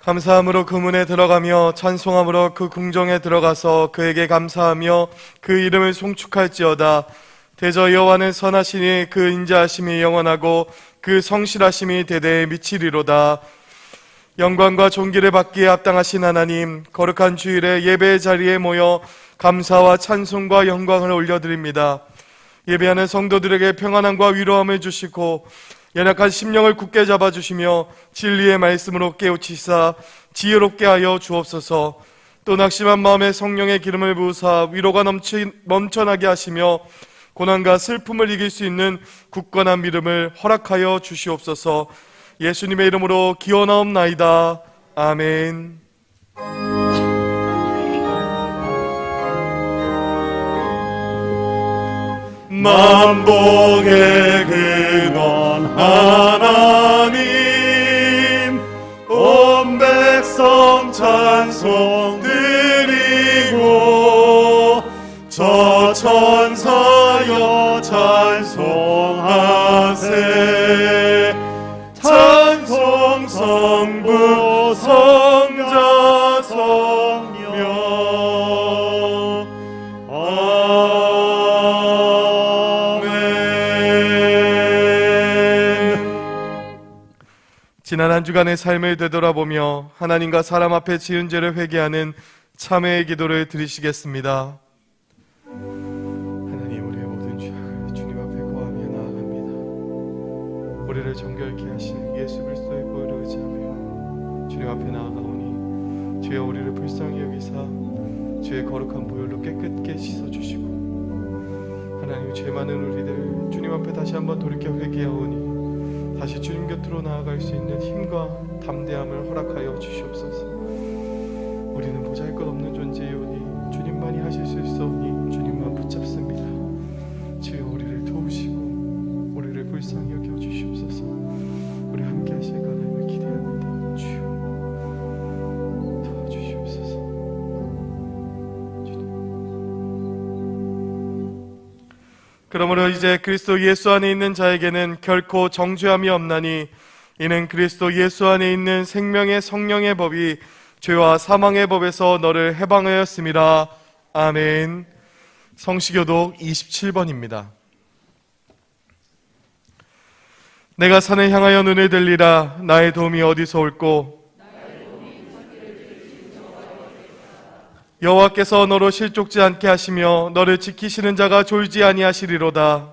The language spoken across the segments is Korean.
감사함으로 그 문에 들어가며 찬송함으로 그 궁정에 들어가서 그에게 감사하며 그 이름을 송축할지어다. 대저 여호와는 선하시니 그 인자하심이 영원하고 그 성실하심이 대대에 미치리로다. 영광과 존귀를 받기에 합당하신 하나님, 거룩한 주일에 예배의 자리에 모여 감사와 찬송과 영광을 올려드립니다. 예배하는 성도들에게 평안함과 위로함을 주시고 연약한 심령을 굳게 잡아주시며 진리의 말씀으로 깨우치사 지혜롭게 하여 주옵소서. 또 낙심한 마음에 성령의 기름을 부으사 위로가 넘쳐나게 하시며 고난과 슬픔을 이길 수 있는 굳건한 믿음을 허락하여 주시옵소서. 예수님의 이름으로 기원하옵나이다. 아멘. 만복의 근원 하나님, 온 백성 찬송 드리고 저 천사여 찬송하세. 찬송 성부 성자 성령. 지난 한 주간의 삶을 되돌아보며 하나님과 사람 앞에 지은 죄를 회개하는 참회의 기도를 드리시겠습니다. 하나님, 우리의 모든 죄악을 주님 앞에 고하며 나아갑니다. 우리를 정결케 하신 예수 그리스도의 보혈을 의지하며 주님 앞에 나아가오니 주여 우리를 불쌍히 여기사 주의 거룩한 보혈로 깨끗게 씻어주시고 하나님, 죄 많은 우리들 주님 앞에 다시 한번 돌이켜 회개하오니 다시 주님 곁으로 나아갈 수 있는 힘과 담대함을 허락하여 주시옵소서. 우리는 보잘것없는 존재이오니 주님만이 하실 수 있사오니 주님만 붙잡습니다. 주여 우리를 도우시고 우리를 불쌍히 여겨 주시옵소서. 우리 함께 하실 하나님을 기대합니다. 주여 도와주시옵소서. 주님. 그러므로 이제 그리스도 예수 안에 있는 자에게는 결코 정죄함이 없나니 이는 그리스도 예수 안에 있는 생명의 성령의 법이 죄와 사망의 법에서 너를 해방하였음이라. 아멘. 성시교독 27번입니다. 내가 산을 향하여 눈을 들리라. 나의 도움이 어디서 올꼬? 여호와께서 너로 실족지 않게 하시며 너를 지키시는 자가 졸지 아니하시리로다.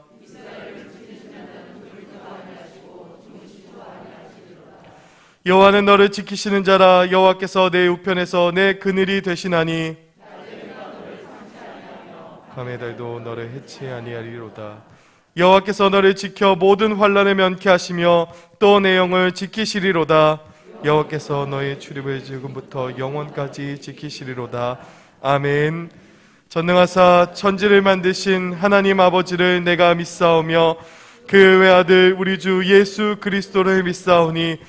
여호와는 너를 지키시는 자라. 여호와께서 내 우편에서 내 그늘이 되시나니 밤의 달도 너를 해치 아니하리로다. 여호와께서 너를 지켜 모든 환난을 면케 하시며 또 내 영을 지키시리로다. 여호와께서 너의 출입을 지금부터 영원까지 지키시리로다. 아멘. 전능하사 천지를 만드신 하나님 아버지를 내가 믿사오며 그 외아들 우리 주 예수 그리스도를 믿사오니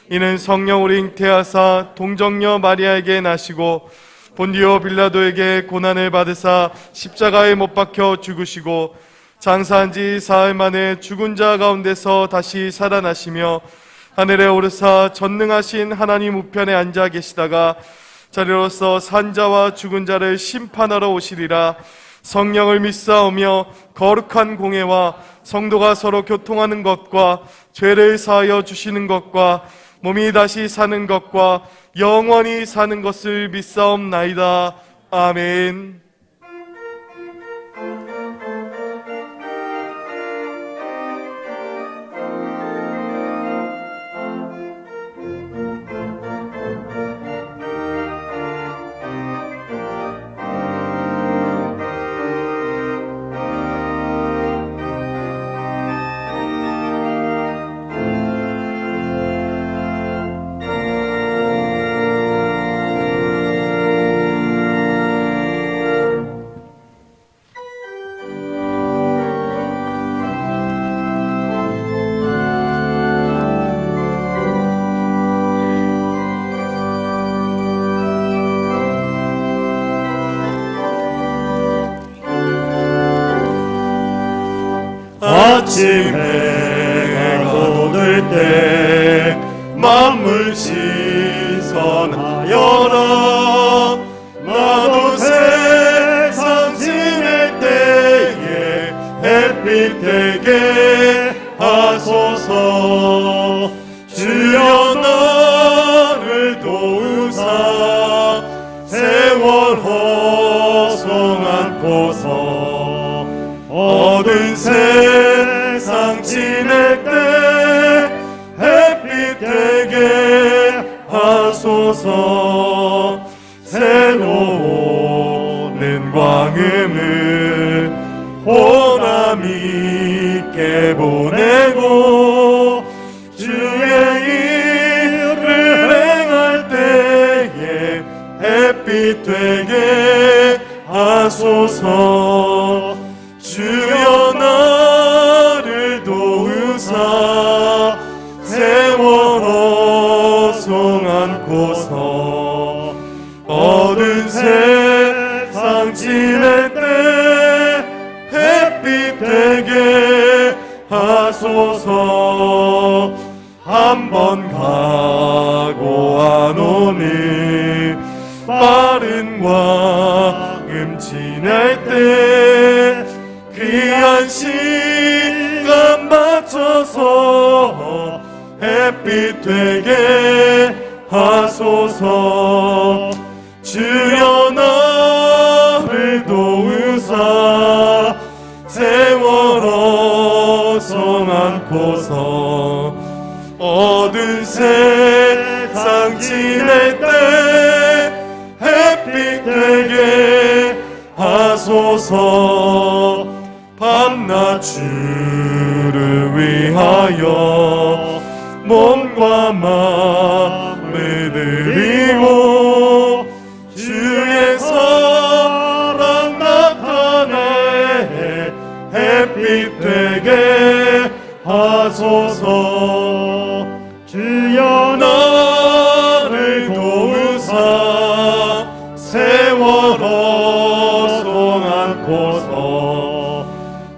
이는 성령으로 잉태하사 동정녀 마리아에게 나시고 본디오 빌라도에게 고난을 받으사 십자가에 못 박혀 죽으시고 장사한 지 사흘 만에 죽은 자 가운데서 다시 살아나시며 하늘에 오르사 전능하신 하나님 우편에 앉아 계시다가 자리로서 산자와 죽은 자를 심판하러 오시리라. 성령을 믿사오며 거룩한 공회와 성도가 서로 교통하는 것과 죄를 사하여 주시는 것과 몸이 다시 사는 것과 영원히 사는 것을 믿사옵나이다. 아멘. 아침 해가 돋을 때 만물 신성 변하여라. 나도 세상 지낼 때에 햇빛 되게 하소서. 주여 나를 도우사 세월 허송 않고서 어두운 세상 지낼 때 햇빛 되게 하소서. 새로운 광음을 호남 있게 보내고 주의 일을 행할 때에 햇빛 되게 하소서. 주여 나를 도우사 세월 허송 않고서 어두운 세상 지낼 때 햇빛 되게 하소서. 한 번 가고 안 오는 빠른 광음 지날 때 귀한 시간 맞춰서 햇빛 되게 하소서. 주여 나를 도우사 세월 허송 않고서 어두운 세상 지낼 때 햇빛 되게 하소서. 밤낮 주를 위하여 몸과 마음을 드리고 주의 사랑 나타내 햇빛 되게 하소서. 주여 나를 도우사 세월 허송 않고서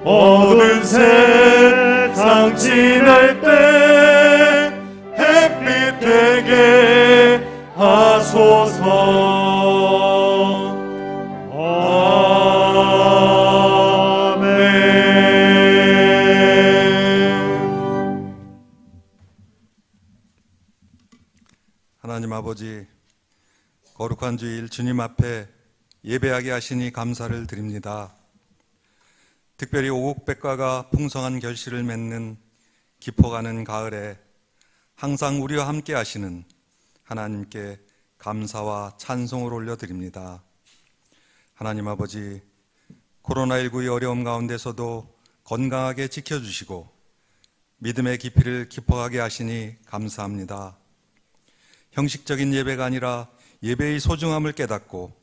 어두운 세상 지날 때 햇빛 되게 하소서. 하나님 아버지, 거룩한 주일 주님 앞에 예배하게 하시니 감사를 드립니다. 특별히 오곡백과가 풍성한 결실을 맺는 깊어가는 가을에 항상 우리와 함께 하시는 하나님께 감사와 찬송을 올려드립니다. 하나님 아버지, 코로나19의 어려움 가운데서도 건강하게 지켜주시고 믿음의 깊이를 깊어가게 하시니 감사합니다. 형식적인 예배가 아니라 예배의 소중함을 깨닫고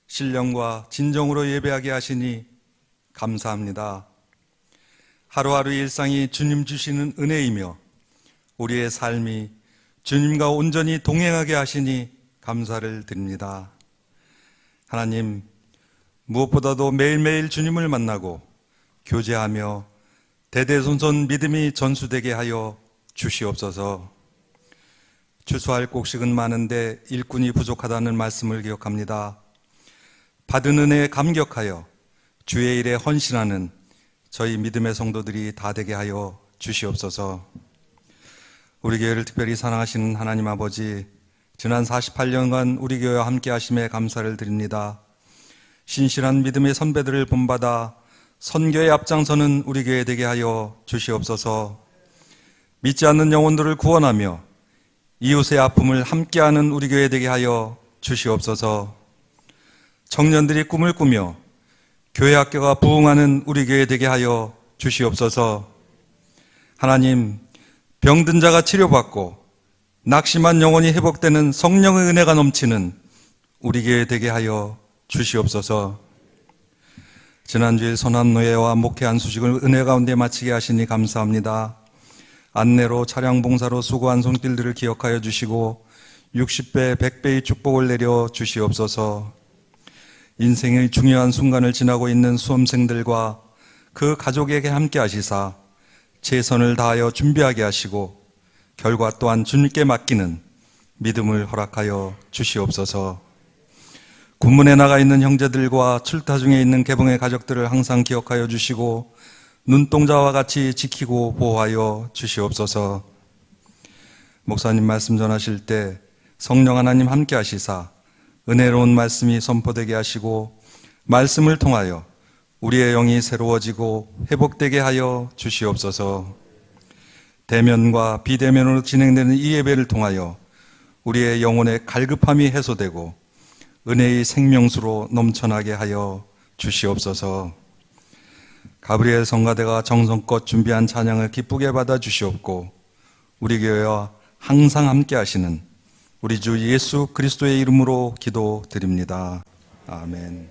신령과 진정으로 예배하게 하시니 감사합니다. 하루하루 일상이 주님 주시는 은혜이며 우리의 삶이 주님과 온전히 동행하게 하시니 감사를 드립니다. 하나님, 무엇보다도 매일매일 주님을 만나고 교제하며 대대손손 믿음이 전수되게 하여 주시옵소서. 추수할 곡식은 많은데 일꾼이 부족하다는 말씀을 기억합니다. 받은 은혜에 감격하여 주의 일에 헌신하는 저희 믿음의 성도들이 다 되게 하여 주시옵소서. 우리 교회를 특별히 사랑하시는 하나님 아버지, 지난 48년간 우리 교회와 함께 하심에 감사를 드립니다. 신실한 믿음의 선배들을 본받아 선교에 앞장서는 우리 교회 되게 하여 주시옵소서. 믿지 않는 영혼들을 구원하며 이웃의 아픔을 함께하는 우리 교회 되게 하여 주시옵소서. 청년들이 꿈을 꾸며 교회 학교가 부흥하는 우리 교회 되게 하여 주시옵소서. 하나님, 병든 자가 치료받고 낙심한 영혼이 회복되는 성령의 은혜가 넘치는 우리 교회 되게 하여 주시옵소서. 지난주에 선한노예와 목회 안수식을 은혜 가운데 마치게 하시니 감사합니다. 안내로 차량 봉사로 수고한 손길들을 기억하여 주시고 60배, 100배의 축복을 내려 주시옵소서. 인생의 중요한 순간을 지나고 있는 수험생들과 그 가족에게 함께 하시사 최선을 다하여 준비하게 하시고 결과 또한 주님께 맡기는 믿음을 허락하여 주시옵소서. 군문에 나가 있는 형제들과 출타 중에 있는 개봉의 가족들을 항상 기억하여 주시고 눈동자와 같이 지키고 보호하여 주시옵소서. 목사님 말씀 전하실 때 성령 하나님 함께 하시사 은혜로운 말씀이 선포되게 하시고 말씀을 통하여 우리의 영이 새로워지고 회복되게 하여 주시옵소서. 대면과 비대면으로 진행되는 이 예배를 통하여 우리의 영혼의 갈급함이 해소되고 은혜의 생명수로 넘쳐나게 하여 주시옵소서. 가브리엘 성가대가 정성껏 준비한 찬양을 기쁘게 받아 주시옵고 우리 교회와 항상 함께 하시는 우리 주 예수 그리스도의 이름으로 기도드립니다. 아멘.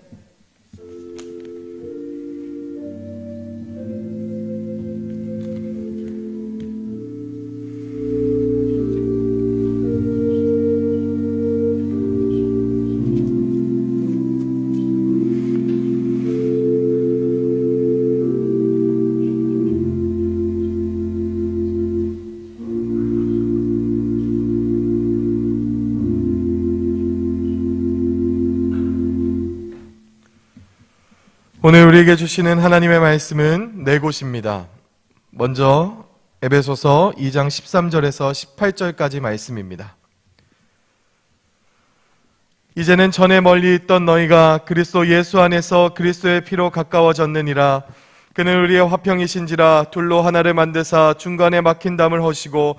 오늘 우리에게 주시는 하나님의 말씀은 네 곳입니다. 먼저 에베소서 2장 13절에서 18절까지 말씀입니다. 이제는 전에 멀리 있던 너희가 그리스도 예수 안에서 그리스도의 피로 가까워졌느니라. 그는 우리의 화평이신지라 둘로 하나를 만드사 중간에 막힌 담을 허시고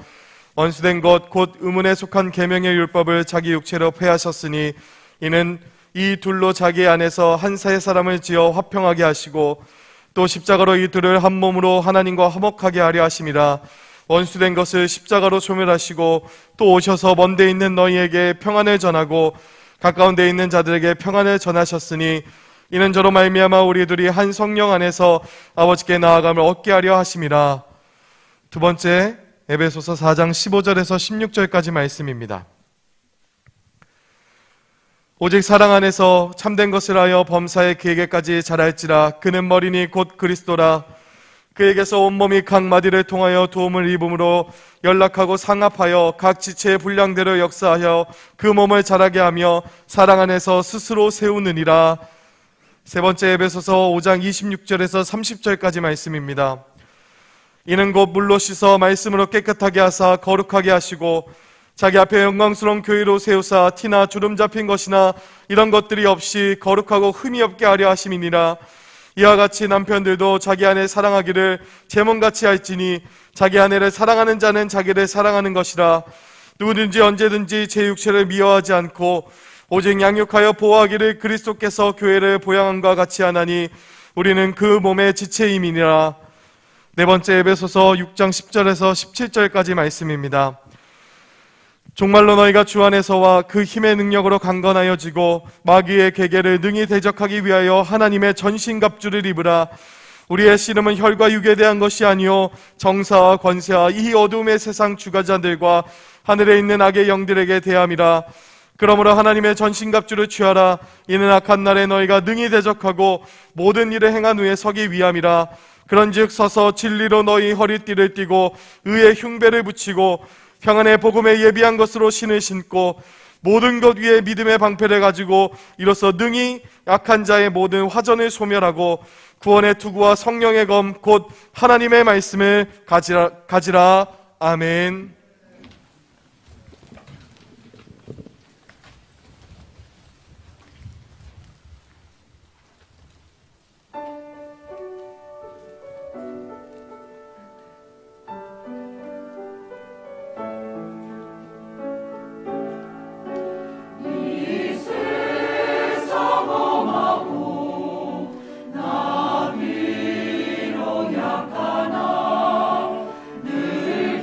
원수된 것 곧 의문에 속한 계명의 율법을 자기 육체로 폐하셨으니 이는 이 둘로 자기 안에서 한 세 사람을 지어 화평하게 하시고 또 십자가로 이 둘을 한 몸으로 하나님과 화목하게 하려 하심이라. 원수된 것을 십자가로 소멸하시고 또 오셔서 먼 데 있는 너희에게 평안을 전하고 가까운 데 있는 자들에게 평안을 전하셨으니 이는 저로 말미암아 우리들이 한 성령 안에서 아버지께 나아감을 얻게 하려 하심이라. 두 번째 에베소서 4장 15절에서 16절까지 말씀입니다. 오직 사랑 안에서 참된 것을 하여 범사의 그에게까지 자랄지라. 그는 머리니 곧 그리스도라. 그에게서 온몸이 각 마디를 통하여 도움을 입음으로 연락하고 상합하여 각 지체의 분량대로 역사하여 그 몸을 자라게 하며 사랑 안에서 스스로 세우느니라. 세 번째 에베소서 5장 26절에서 30절까지 말씀입니다. 이는 곧 물로 씻어 말씀으로 깨끗하게 하사 거룩하게 하시고 자기 앞에 영광스러운 교회로 세우사 티나 주름 잡힌 것이나 이런 것들이 없이 거룩하고 흠이 없게 하려 하심이니라. 이와 같이 남편들도 자기 아내 사랑하기를 제 몸같이 할지니 자기 아내를 사랑하는 자는 자기를 사랑하는 것이라. 누구든지 언제든지 제 육체를 미워하지 않고 오직 양육하여 보호하기를 그리스도께서 교회를 보양함과 같이 하나니 우리는 그 몸의 지체임이니라. 네 번째 에베소서 6장 10절에서 17절까지 말씀입니다. 정말로 너희가 주 안에서와 그 힘의 능력으로 강건하여지고 마귀의 계계를 능히 대적하기 위하여 하나님의 전신갑주를 입으라. 우리의 씨름은 혈과 육에 대한 것이 아니요 정사와 권세와 이 어두움의 세상 주관자들과 하늘에 있는 악의 영들에게 대함이라. 그러므로 하나님의 전신갑주를 취하라. 이는 악한 날에 너희가 능히 대적하고 모든 일을 행한 후에 서기 위함이라. 그런즉 서서 진리로 너희 허리띠를 띠고 의의 흉배를 붙이고 평안의 복음에 예비한 것으로 신을 신고 모든 것 위에 믿음의 방패를 가지고 이로써 능히 약한 자의 모든 화전을 소멸하고 구원의 투구와 성령의 검 곧 하나님의 말씀을 가지라. 아멘. 늘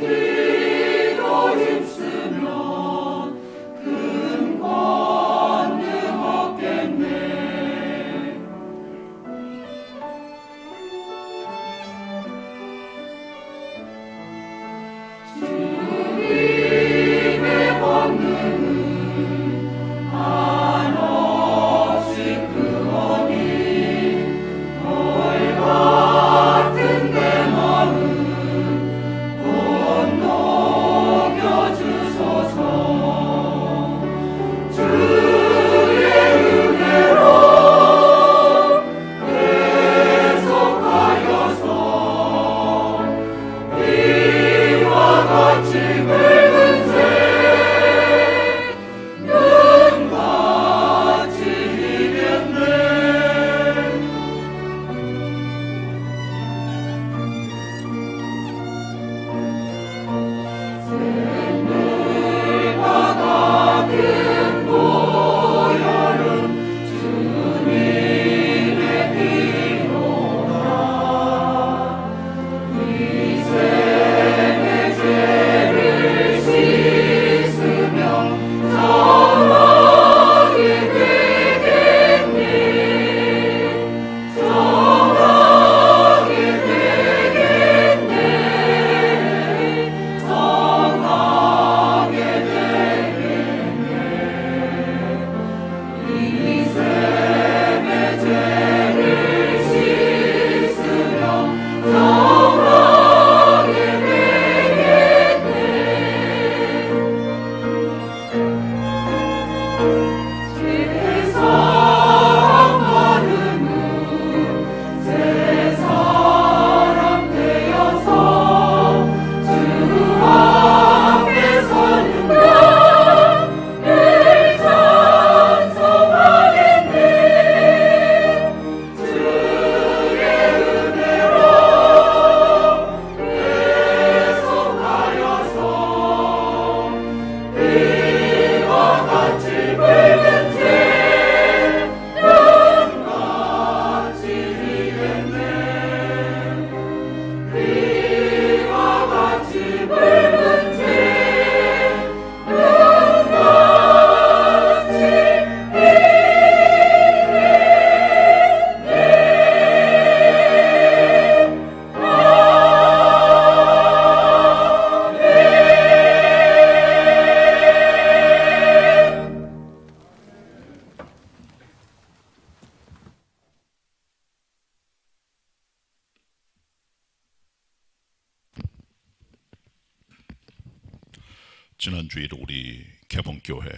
지난 주일 우리 개봉교회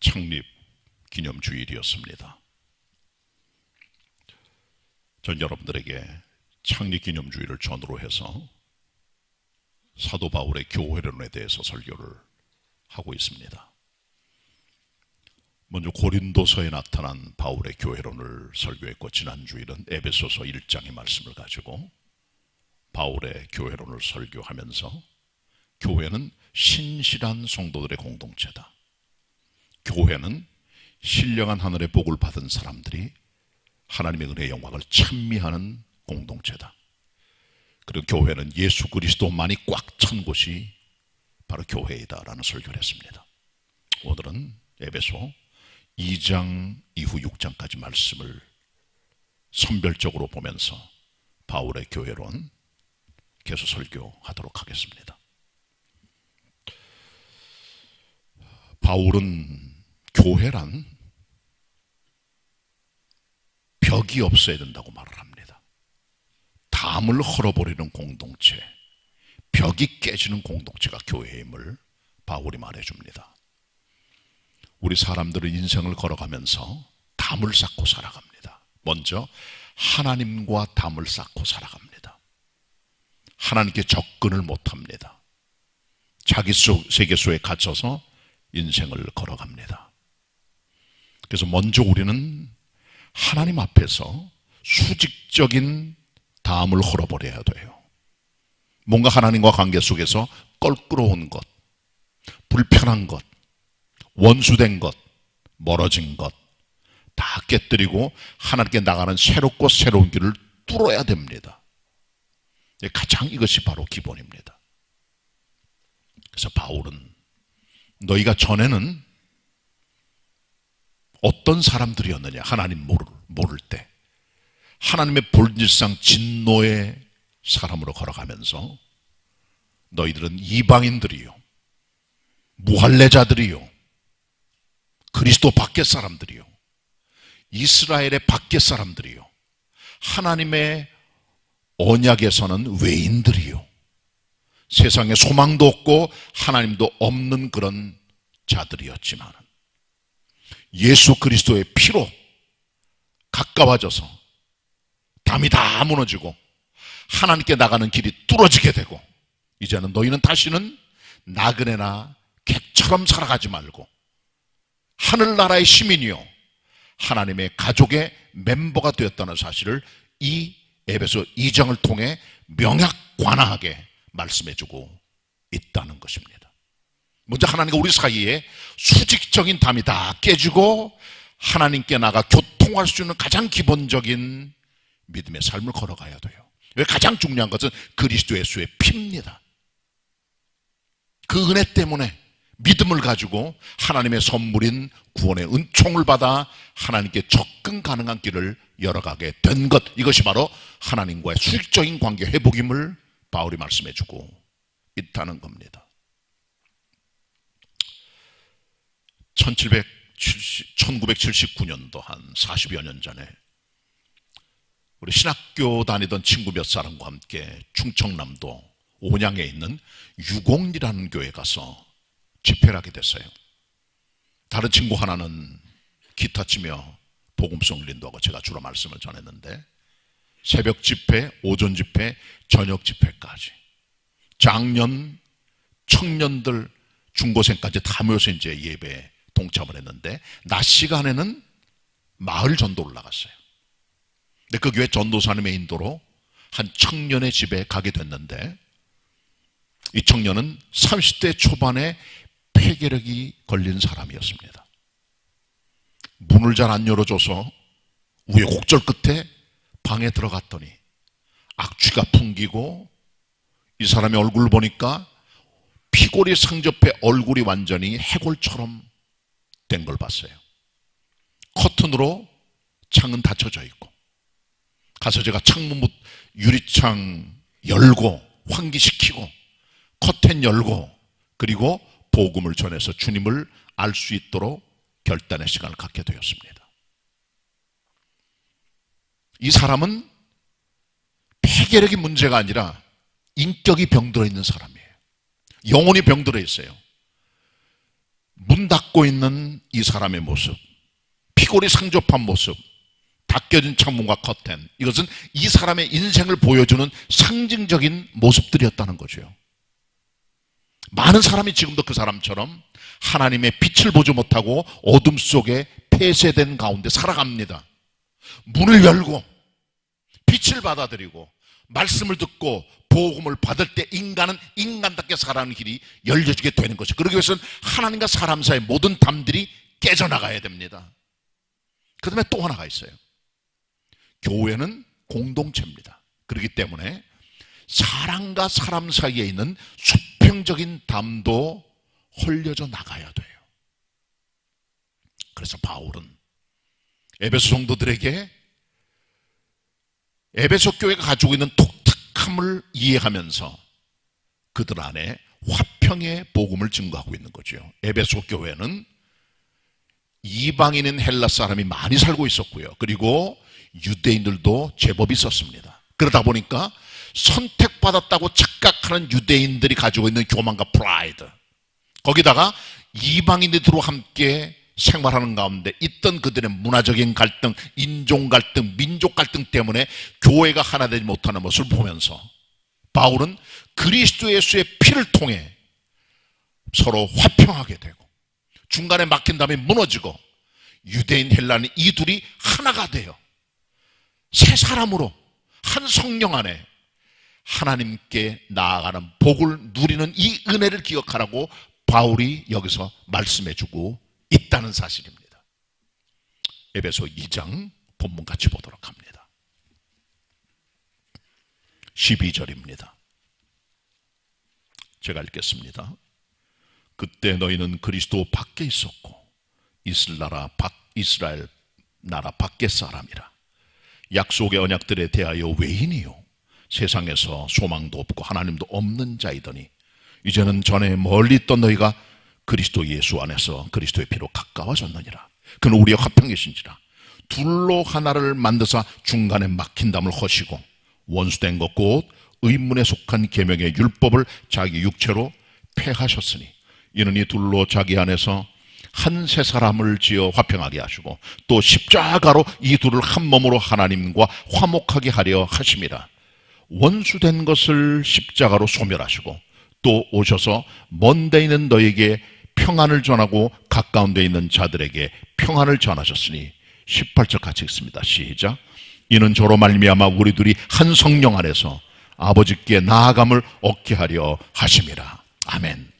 창립 기념주일이었습니다. 전 여러분들에게 창립 기념주일을 전후로 해서 사도 바울의 교회론에 대해서 설교를 하고 있습니다. 먼저 고린도서에 나타난 바울의 교회론을 설교했고, 지난 주일은 에베소서 1장의 말씀을 가지고 바울의 교회론을 설교하면서 교회는 신실한 성도들의 공동체다. 교회는 신령한 하늘의 복을 받은 사람들이 하나님의 은혜의 영광을 찬미하는 공동체다. 그리고 교회는 예수 그리스도만이 꽉 찬 곳이 바로 교회이다라는 설교를 했습니다. 오늘은 에베소 2장 이후 6장까지 말씀을 선별적으로 보면서 바울의 교회론 계속 설교하도록 하겠습니다. 바울은 교회란 벽이 없어야 된다고 말을 합니다. 담을 헐어버리는 공동체, 벽이 깨지는 공동체가 교회임을 바울이 말해줍니다. 우리 사람들은 인생을 걸어가면서 담을 쌓고 살아갑니다. 먼저 하나님과 담을 쌓고 살아갑니다. 하나님께 접근을 못합니다. 자기 세계 속에 갇혀서 인생을 걸어갑니다. 그래서 먼저 우리는 하나님 앞에서 수직적인 담을 헐어버려야 돼요. 뭔가 하나님과 관계 속에서 껄끄러운 것, 불편한 것, 원수된 것, 멀어진 것 다 깨뜨리고 하나님께 나가는 새롭고 새로운 길을 뚫어야 됩니다. 가장 이것이 바로 기본입니다. 그래서 바울은 너희가 전에는 어떤 사람들이었느냐, 하나님 모를 때 하나님의 본질상 진노의 사람으로 걸어가면서 너희들은 이방인들이요, 무할례자들이요, 그리스도 밖의 사람들이요, 이스라엘의 밖의 사람들이요, 하나님의 언약에서는 외인들이요, 세상에 소망도 없고 하나님도 없는 그런 자들이었지만 예수 그리스도의 피로 가까워져서 담이 다 무너지고 하나님께 나가는 길이 뚫어지게 되고, 이제는 너희는 다시는 나그네나 객처럼 살아가지 말고 하늘나라의 시민이요 하나님의 가족의 멤버가 되었다는 사실을 이 에베소 2장을 통해 명확관하게 말씀해주고 있다는 것입니다. 먼저 하나님과 우리 사이에 수직적인 담이 다 깨지고 하나님께 나가 교통할 수 있는 가장 기본적인 믿음의 삶을 걸어가야 돼요. 가장 중요한 것은 그리스도 예수의 피입니다. 그 은혜 때문에 믿음을 가지고 하나님의 선물인 구원의 은총을 받아 하나님께 접근 가능한 길을 열어가게 된 것, 이것이 바로 하나님과의 수직적인 관계 회복임을 바울이 말씀해주고 있다는 겁니다. 1979년도 한 40여 년 전에 우리 신학교 다니던 친구 몇 사람과 함께 충청남도 온양에 있는 유공리라는 교회에 가서 집회를 하게 됐어요. 다른 친구 하나는 기타 치며 복음성을 인도하고 제가 주로 말씀을 전했는데 새벽 집회, 오전 집회, 저녁 집회까지 장년, 청년들, 중고생까지 다 모여서 이제 예배에 동참을 했는데 낮 시간에는 마을 전도를 나갔어요. 근데 그 교회 전도사님의 인도로 한 청년의 집에 가게 됐는데 이 청년은 30대 초반에 폐결핵이 걸린 사람이었습니다. 문을 잘 안 열어줘서 우여곡절 끝에 방에 들어갔더니 악취가 풍기고 이 사람의 얼굴을 보니까 피골이 상접해 얼굴이 완전히 해골처럼 된 걸 봤어요. 커튼으로 창은 닫혀져 있고 가서 제가 창문 유리창 열고 환기시키고 커튼 열고 그리고 복음을 전해서 주님을 알 수 있도록 결단의 시간을 갖게 되었습니다. 이 사람은 폐결핵이 문제가 아니라 인격이 병들어 있는 사람이에요. 영혼이 병들어 있어요. 문 닫고 있는 이 사람의 모습, 피골이 상접한 모습, 닫혀진 창문과 커튼, 이것은 이 사람의 인생을 보여주는 상징적인 모습들이었다는 거죠. 많은 사람이 지금도 그 사람처럼 하나님의 빛을 보지 못하고 어둠 속에 폐쇄된 가운데 살아갑니다. 문을 열고 빛을 받아들이고 말씀을 듣고 복음을 받을 때 인간은 인간답게 살아가는 길이 열려지게 되는 것이죠. 그러기 위해서는 하나님과 사람 사이의 모든 담들이 깨져나가야 됩니다. 그 다음에 또 하나가 있어요. 교회는 공동체입니다. 그렇기 때문에 사람과 사람 사이에 있는 수평적인 담도 헐려져 나가야 돼요. 그래서 바울은 에베소 성도들에게 에베소 교회가 가지고 있는 독특함을 이해하면서 그들 안에 화평의 복음을 증거하고 있는 거죠. 에베소 교회는 이방인인 헬라 사람이 많이 살고 있었고요. 그리고 유대인들도 제법 있었습니다. 그러다 보니까 선택받았다고 착각하는 유대인들이 가지고 있는 교만과 프라이드, 거기다가 이방인들과 함께 생활하는 가운데 있던 그들의 문화적인 갈등, 인종 갈등, 민족 갈등 때문에 교회가 하나 되지 못하는 것을 보면서 바울은 그리스도 예수의 피를 통해 서로 화평하게 되고 중간에 막힌 다음에 무너지고 유대인 헬라인 이 둘이 하나가 되어 새 사람으로 한 성령 안에 하나님께 나아가는 복을 누리는 이 은혜를 기억하라고 바울이 여기서 말씀해주고 있다는 사실입니다. 에베소 2장 본문 같이 보도록 합니다. 12절입니다. 제가 읽겠습니다. 그때 너희는 그리스도 밖에 있었고 이스라엘 나라 밖의 사람이라. 약속의 언약들에 대하여 외인이요 세상에서 소망도 없고 하나님도 없는 자이더니 이제는 전에 멀리 있던 너희가 그리스도 예수 안에서 그리스도의 피로 가까워졌느니라. 그는 우리의 화평이신지라. 둘로 하나를 만드사 중간에 막힌 담을 허시고 원수된 것 곧 의문에 속한 계명의 율법을 자기 육체로 폐하셨으니 이는 이 둘로 자기 안에서 한 새 사람을 지어 화평하게 하시고 또 십자가로 이 둘을 한 몸으로 하나님과 화목하게 하려 하심이라. 원수된 것을 십자가로 소멸하시고 또 오셔서 먼 데 있는 너에게 평안을 전하고 가까운 데 있는 자들에게 평안을 전하셨으니 18절 같이 읽습니다. 시작. 이는 저로 말미암아 우리 둘이 한 성령 안에서 아버지께 나아감을 얻게 하려 하심이라. 아멘.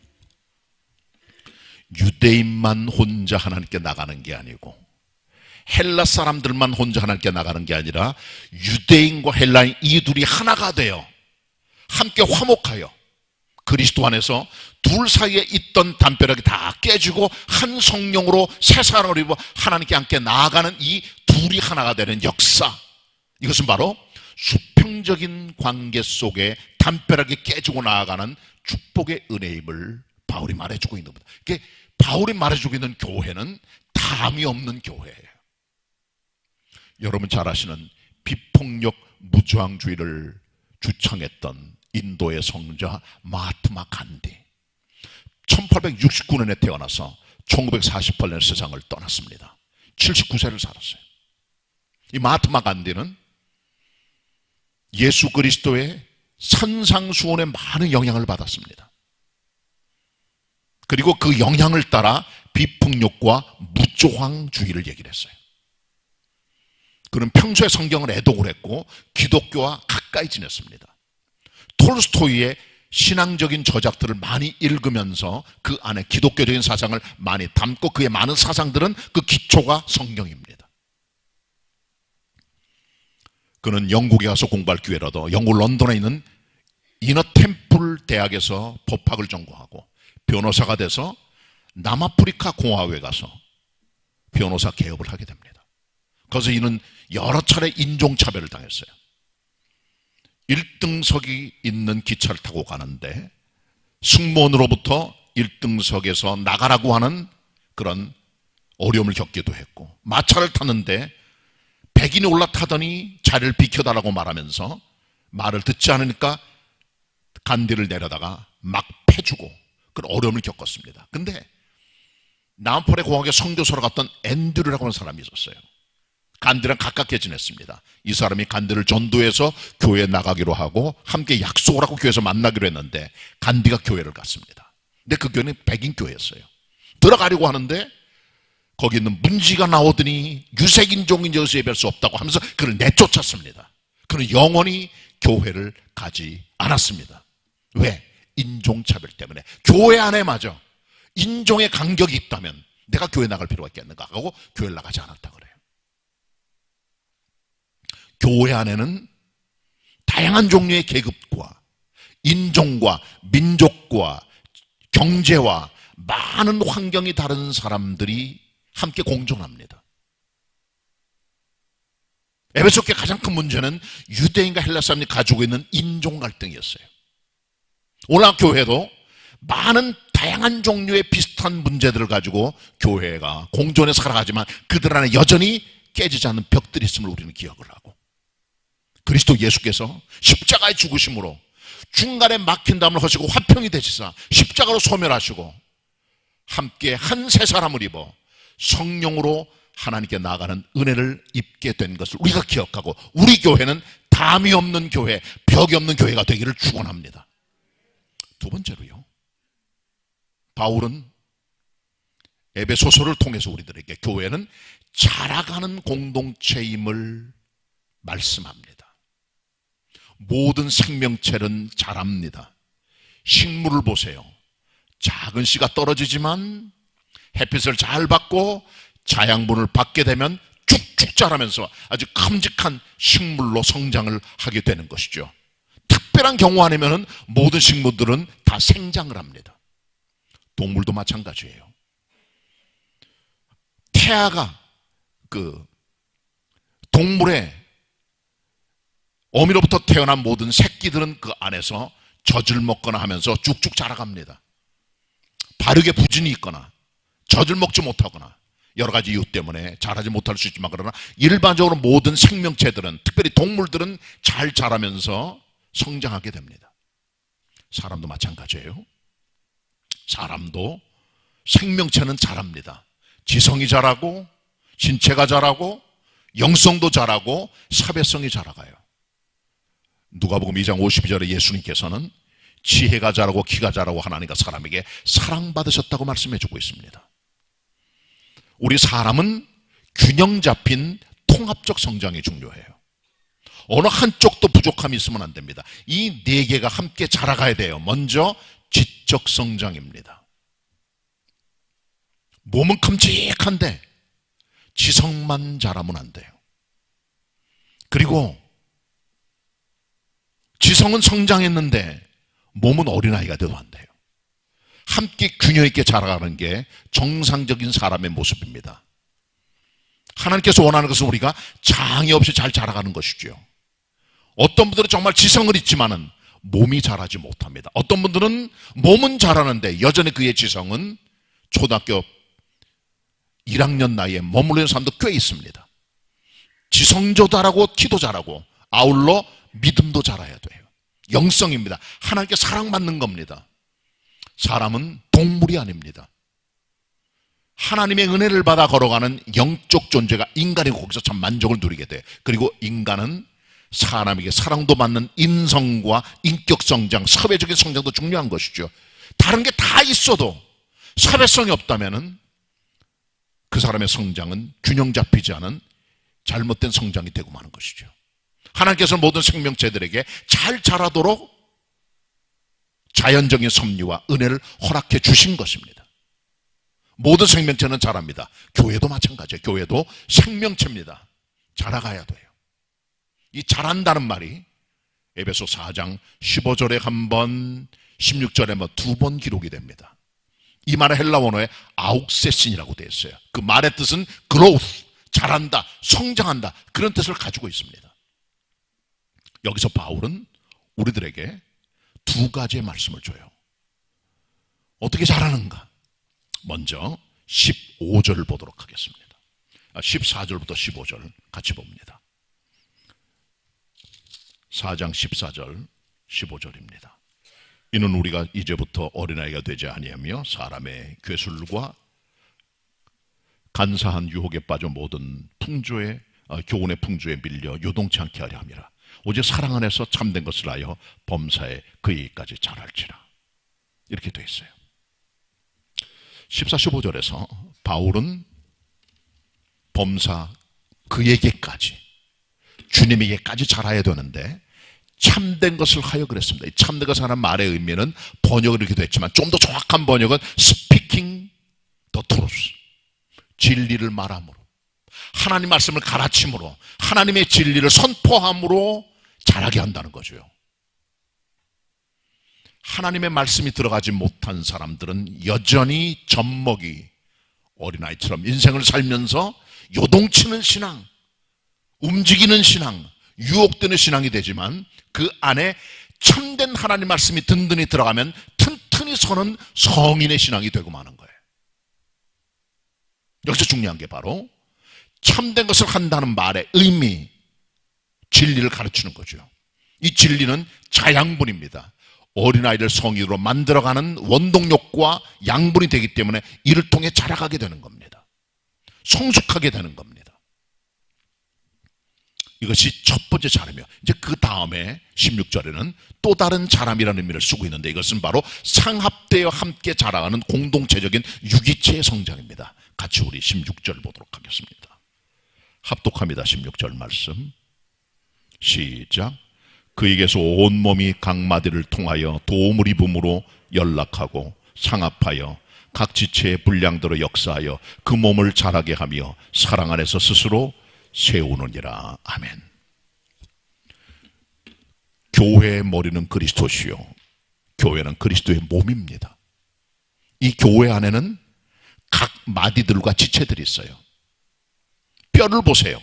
유대인만 혼자 하나님께 나가는 게 아니고 헬라 사람들만 혼자 하나님께 나가는 게 아니라 유대인과 헬라인 이 둘이 하나가 되어 함께 화목하여 그리스도 안에서 둘 사이에 있던 담벼락이 다 깨지고 한 성령으로 새 사람을 입어 하나님께 함께 나아가는 이 둘이 하나가 되는 역사, 이것은 바로 수평적인 관계 속에 담벼락이 깨지고 나아가는 축복의 은혜임을 바울이 말해주고 있는 겁니다. 그게 바울이 말해주고 있는 교회는 담이 없는 교회예요. 여러분 잘 아시는 비폭력 무저항주의를 주창했던 인도의 성자 마하트마 간디, 1869년에 태어나서 1948년에 세상을 떠났습니다. 79세를 살았어요. 이 마하트마 간디는 예수 그리스도의 산상수훈에 많은 영향을 받았습니다. 그리고 그 영향을 따라 비폭력과 무조항주의를 얘기를 했어요. 그는 평소에 성경을 애독을 했고 기독교와 가까이 지냈습니다. 톨스토이의 신앙적인 저작들을 많이 읽으면서 그 안에 기독교적인 사상을 많이 담고 그의 많은 사상들은 그 기초가 성경입니다. 그는 영국에 가서 공부할 기회를 얻어 영국 런던에 있는 이너 템플 대학에서 법학을 전공하고 변호사가 돼서 남아프리카 공화국에 가서 변호사 개업을 하게 됩니다. 거기서 이는 여러 차례 인종차별을 당했어요. 1등석이 있는 기차를 타고 가는데 승무원으로부터 1등석에서 나가라고 하는 그런 어려움을 겪기도 했고, 마차를 탔는데 백인이 올라타더니 자리를 비켜달라고 말하면서 말을 듣지 않으니까 간디를 내려다가 막 패주고 그런 어려움을 겪었습니다. 근데 남아프리카 공화국에 선교사로 갔던 앤드류라고 하는 사람이 있었어요. 간디랑 가깝게 지냈습니다. 이 사람이 간디를 전도해서 교회에 나가기로 하고 함께 약속을 하고 교회에서 만나기로 했는데 간디가 교회를 갔습니다. 근데 그 교회는 백인 교회였어요. 들어가려고 하는데 거기 있는 문지가 나오더니 유색인종인 여기서 예배할 수 없다고 하면서 그를 내쫓았습니다. 그는 영원히 교회를 가지 않았습니다. 왜? 인종차별 때문에. 교회 안에 맞아 인종의 간격이 있다면 내가 교회 나갈 필요가 있겠는가 하고 교회를 나가지 않았다 그래요. 교회 안에는 다양한 종류의 계급과 인종과 민족과 경제와 많은 환경이 다른 사람들이 함께 공존합니다. 에베소 교회의 가장 큰 문제는 유대인과 헬라 사람이 가지고 있는 인종 갈등이었어요. 오늘 교회도 많은 다양한 종류의 비슷한 문제들을 가지고 교회가 공존해 살아가지만 그들 안에 여전히 깨지지 않는 벽들이 있음을 우리는 기억을 하고, 그리스도 예수께서 십자가의 죽으심으로 중간에 막힌 담을 허시고 화평이 되시사 십자가로 소멸하시고 함께 한 세 사람을 입어 성령으로 하나님께 나아가는 은혜를 입게 된 것을 우리가 기억하고, 우리 교회는 담이 없는 교회, 벽이 없는 교회가 되기를 축원합니다. 두 번째로요, 바울은 에베소서를 통해서 우리들에게 교회는 자라가는 공동체임을 말씀합니다. 모든 생명체는 자랍니다. 식물을 보세요. 작은 씨가 떨어지지만 햇빛을 잘 받고 자양분을 받게 되면 쭉쭉 자라면서 아주 큼직한 식물로 성장을 하게 되는 것이죠. 특별한 경우 아니면 모든 식물들은 다 생장을 합니다. 동물도 마찬가지예요. 태아가 그 동물의 어미로부터 태어난 모든 새끼들은 그 안에서 젖을 먹거나 하면서 쭉쭉 자라갑니다. 발육에 부진이 있거나 젖을 먹지 못하거나 여러 가지 이유 때문에 자라지 못할 수 있지만, 그러나 일반적으로 모든 생명체들은, 특별히 동물들은 잘 자라면서 성장하게 됩니다. 사람도 마찬가지예요. 사람도 생명체는 자랍니다. 지성이 자라고 신체가 자라고 영성도 자라고 사회성이 자라가요. 누가복음 2장 52절에 예수님께서는 지혜가 자라고 키가 자라고 하나님과 사람에게 사랑받으셨다고 말씀해주고 있습니다. 우리 사람은 균형 잡힌 통합적 성장이 중요해요. 어느 한쪽도 부족함이 있으면 안 됩니다. 이 네 개가 함께 자라가야 돼요. 먼저 지적 성장입니다. 몸은 큼직한데 지성만 자라면 안 돼요. 그리고 지성은 성장했는데 몸은 어린아이가 돼도 안 돼요. 함께 균형 있게 자라가는 게 정상적인 사람의 모습입니다. 하나님께서 원하는 것은 우리가 장애 없이 잘 자라가는 것이죠. 어떤 분들은 정말 지성을 있지만은 몸이 자라지 못합니다. 어떤 분들은 몸은 자라는데 여전히 그의 지성은 초등학교 1학년 나이에 머물러 있는 사람도 꽤 있습니다. 지성도 자라고 키도 자라고 아울러 믿음도 자라야 돼요. 영성입니다. 하나님께 사랑받는 겁니다. 사람은 동물이 아닙니다. 하나님의 은혜를 받아 걸어가는 영적 존재가 인간이 거기서 참 만족을 누리게 돼. 그리고 인간은 사람에게 사랑도 받는 인성과 인격 성장, 사회적인 성장도 중요한 것이죠. 다른 게 다 있어도 사회성이 없다면은 그 사람의 성장은 균형 잡히지 않은 잘못된 성장이 되고 마는 것이죠. 하나님께서 모든 생명체들에게 잘 자라도록 자연적인 섭리와 은혜를 허락해 주신 것입니다. 모든 생명체는 자랍니다. 교회도 마찬가지예요. 교회도 생명체입니다. 자라가야 돼요. 이 자란다는 말이 에베소 4장 15절에 한 번, 16절에 뭐 2번 기록이 됩니다. 이 말은 헬라 원어에 아욱세신이라고 되어 있어요. 그 말의 뜻은 growth, 자란다, 성장한다, 그런 뜻을 가지고 있습니다. 여기서 바울은 우리들에게 두 가지의 말씀을 줘요. 어떻게 자라는가? 먼저 15절을 보도록 하겠습니다. 14절부터 15절 같이 봅니다. 4장 14절 15절입니다. 이는 우리가 이제부터 어린아이가 되지 아니하며 사람의 괴술과 간사한 유혹에 빠져 모든 교훈의 풍조에 밀려 요동치 않게 하려 함이라. 오직 사랑 안에서 참된 것을 하여 범사에 그에게까지 자랄지라. 이렇게 되어 있어요. 14, 15절에서 바울은 범사 그에게까지, 주님에게까지 자라야 되는데 참된 것을 하여 그랬습니다. 이 참된 것을 하는 말의 의미는 번역을 이렇게 됐지만 좀 더 정확한 번역은 speaking the truth, 진리를 말함으로, 하나님 말씀을 가르침으로, 하나님의 진리를 선포함으로 자라게 한다는 거죠. 하나님의 말씀이 들어가지 못한 사람들은 여전히 젖먹이 어린아이처럼 인생을 살면서 요동치는 신앙, 움직이는 신앙, 유혹되는 신앙이 되지만 그 안에 참된 하나님 말씀이 든든히 들어가면 튼튼히 서는 성인의 신앙이 되고 마는 거예요. 여기서 중요한 게 바로 참된 것을 한다는 말의 의미, 진리를 가르치는 거죠. 이 진리는 자양분입니다. 어린아이를 성인으로 만들어가는 원동력과 양분이 되기 때문에 이를 통해 자라가게 되는 겁니다. 성숙하게 되는 겁니다. 이것이 첫 번째 자람이요. 이제 그 다음에 16절에는 또 다른 자람이라는 의미를 쓰고 있는데 이것은 바로 상합되어 함께 자라가는 공동체적인 유기체의 성장입니다. 같이 우리 16절 보도록 하겠습니다. 합독합니다. 16절 말씀 시작. 그에게서 온몸이 각 마디를 통하여 도움을 입음으로 연락하고 상합하여 각 지체의 분량대로 역사하여 그 몸을 자라게 하며 사랑 안에서 스스로 세우느니라. 아멘. 교회의 머리는 그리스도시요 교회는 그리스도의 몸입니다. 이 교회 안에는 각 마디들과 지체들이 있어요. 뼈를 보세요.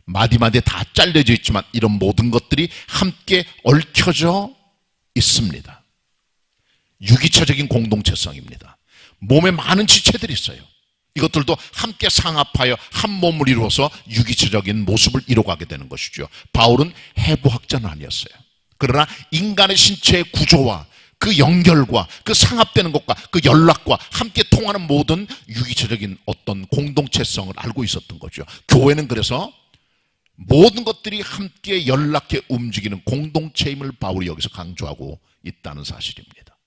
마디마디 다 잘려져 있지만 이런 모든 것들이 함께 얽혀져 있습니다. 유기체적인 공동체성입니다. 몸에 많은 지체들이 있어요. 이것들도 함께 상합하여 한 몸을 이루어서 유기체적인 모습을 이뤄가게 되는 것이죠. 바울은 해부학자는 아니었어요. 그러나 인간의 신체의 구조와 그 연결과 그 상합되는 것과 그 연락과 함께 통하는 모든 유기체적인 어떤 공동체성을 알고 있었던 거죠. 교회는 그래서 모든 것들이 함께 연락해 움직이는 공동체임을 바울이 여기서 강조하고 있다는 사실입니다.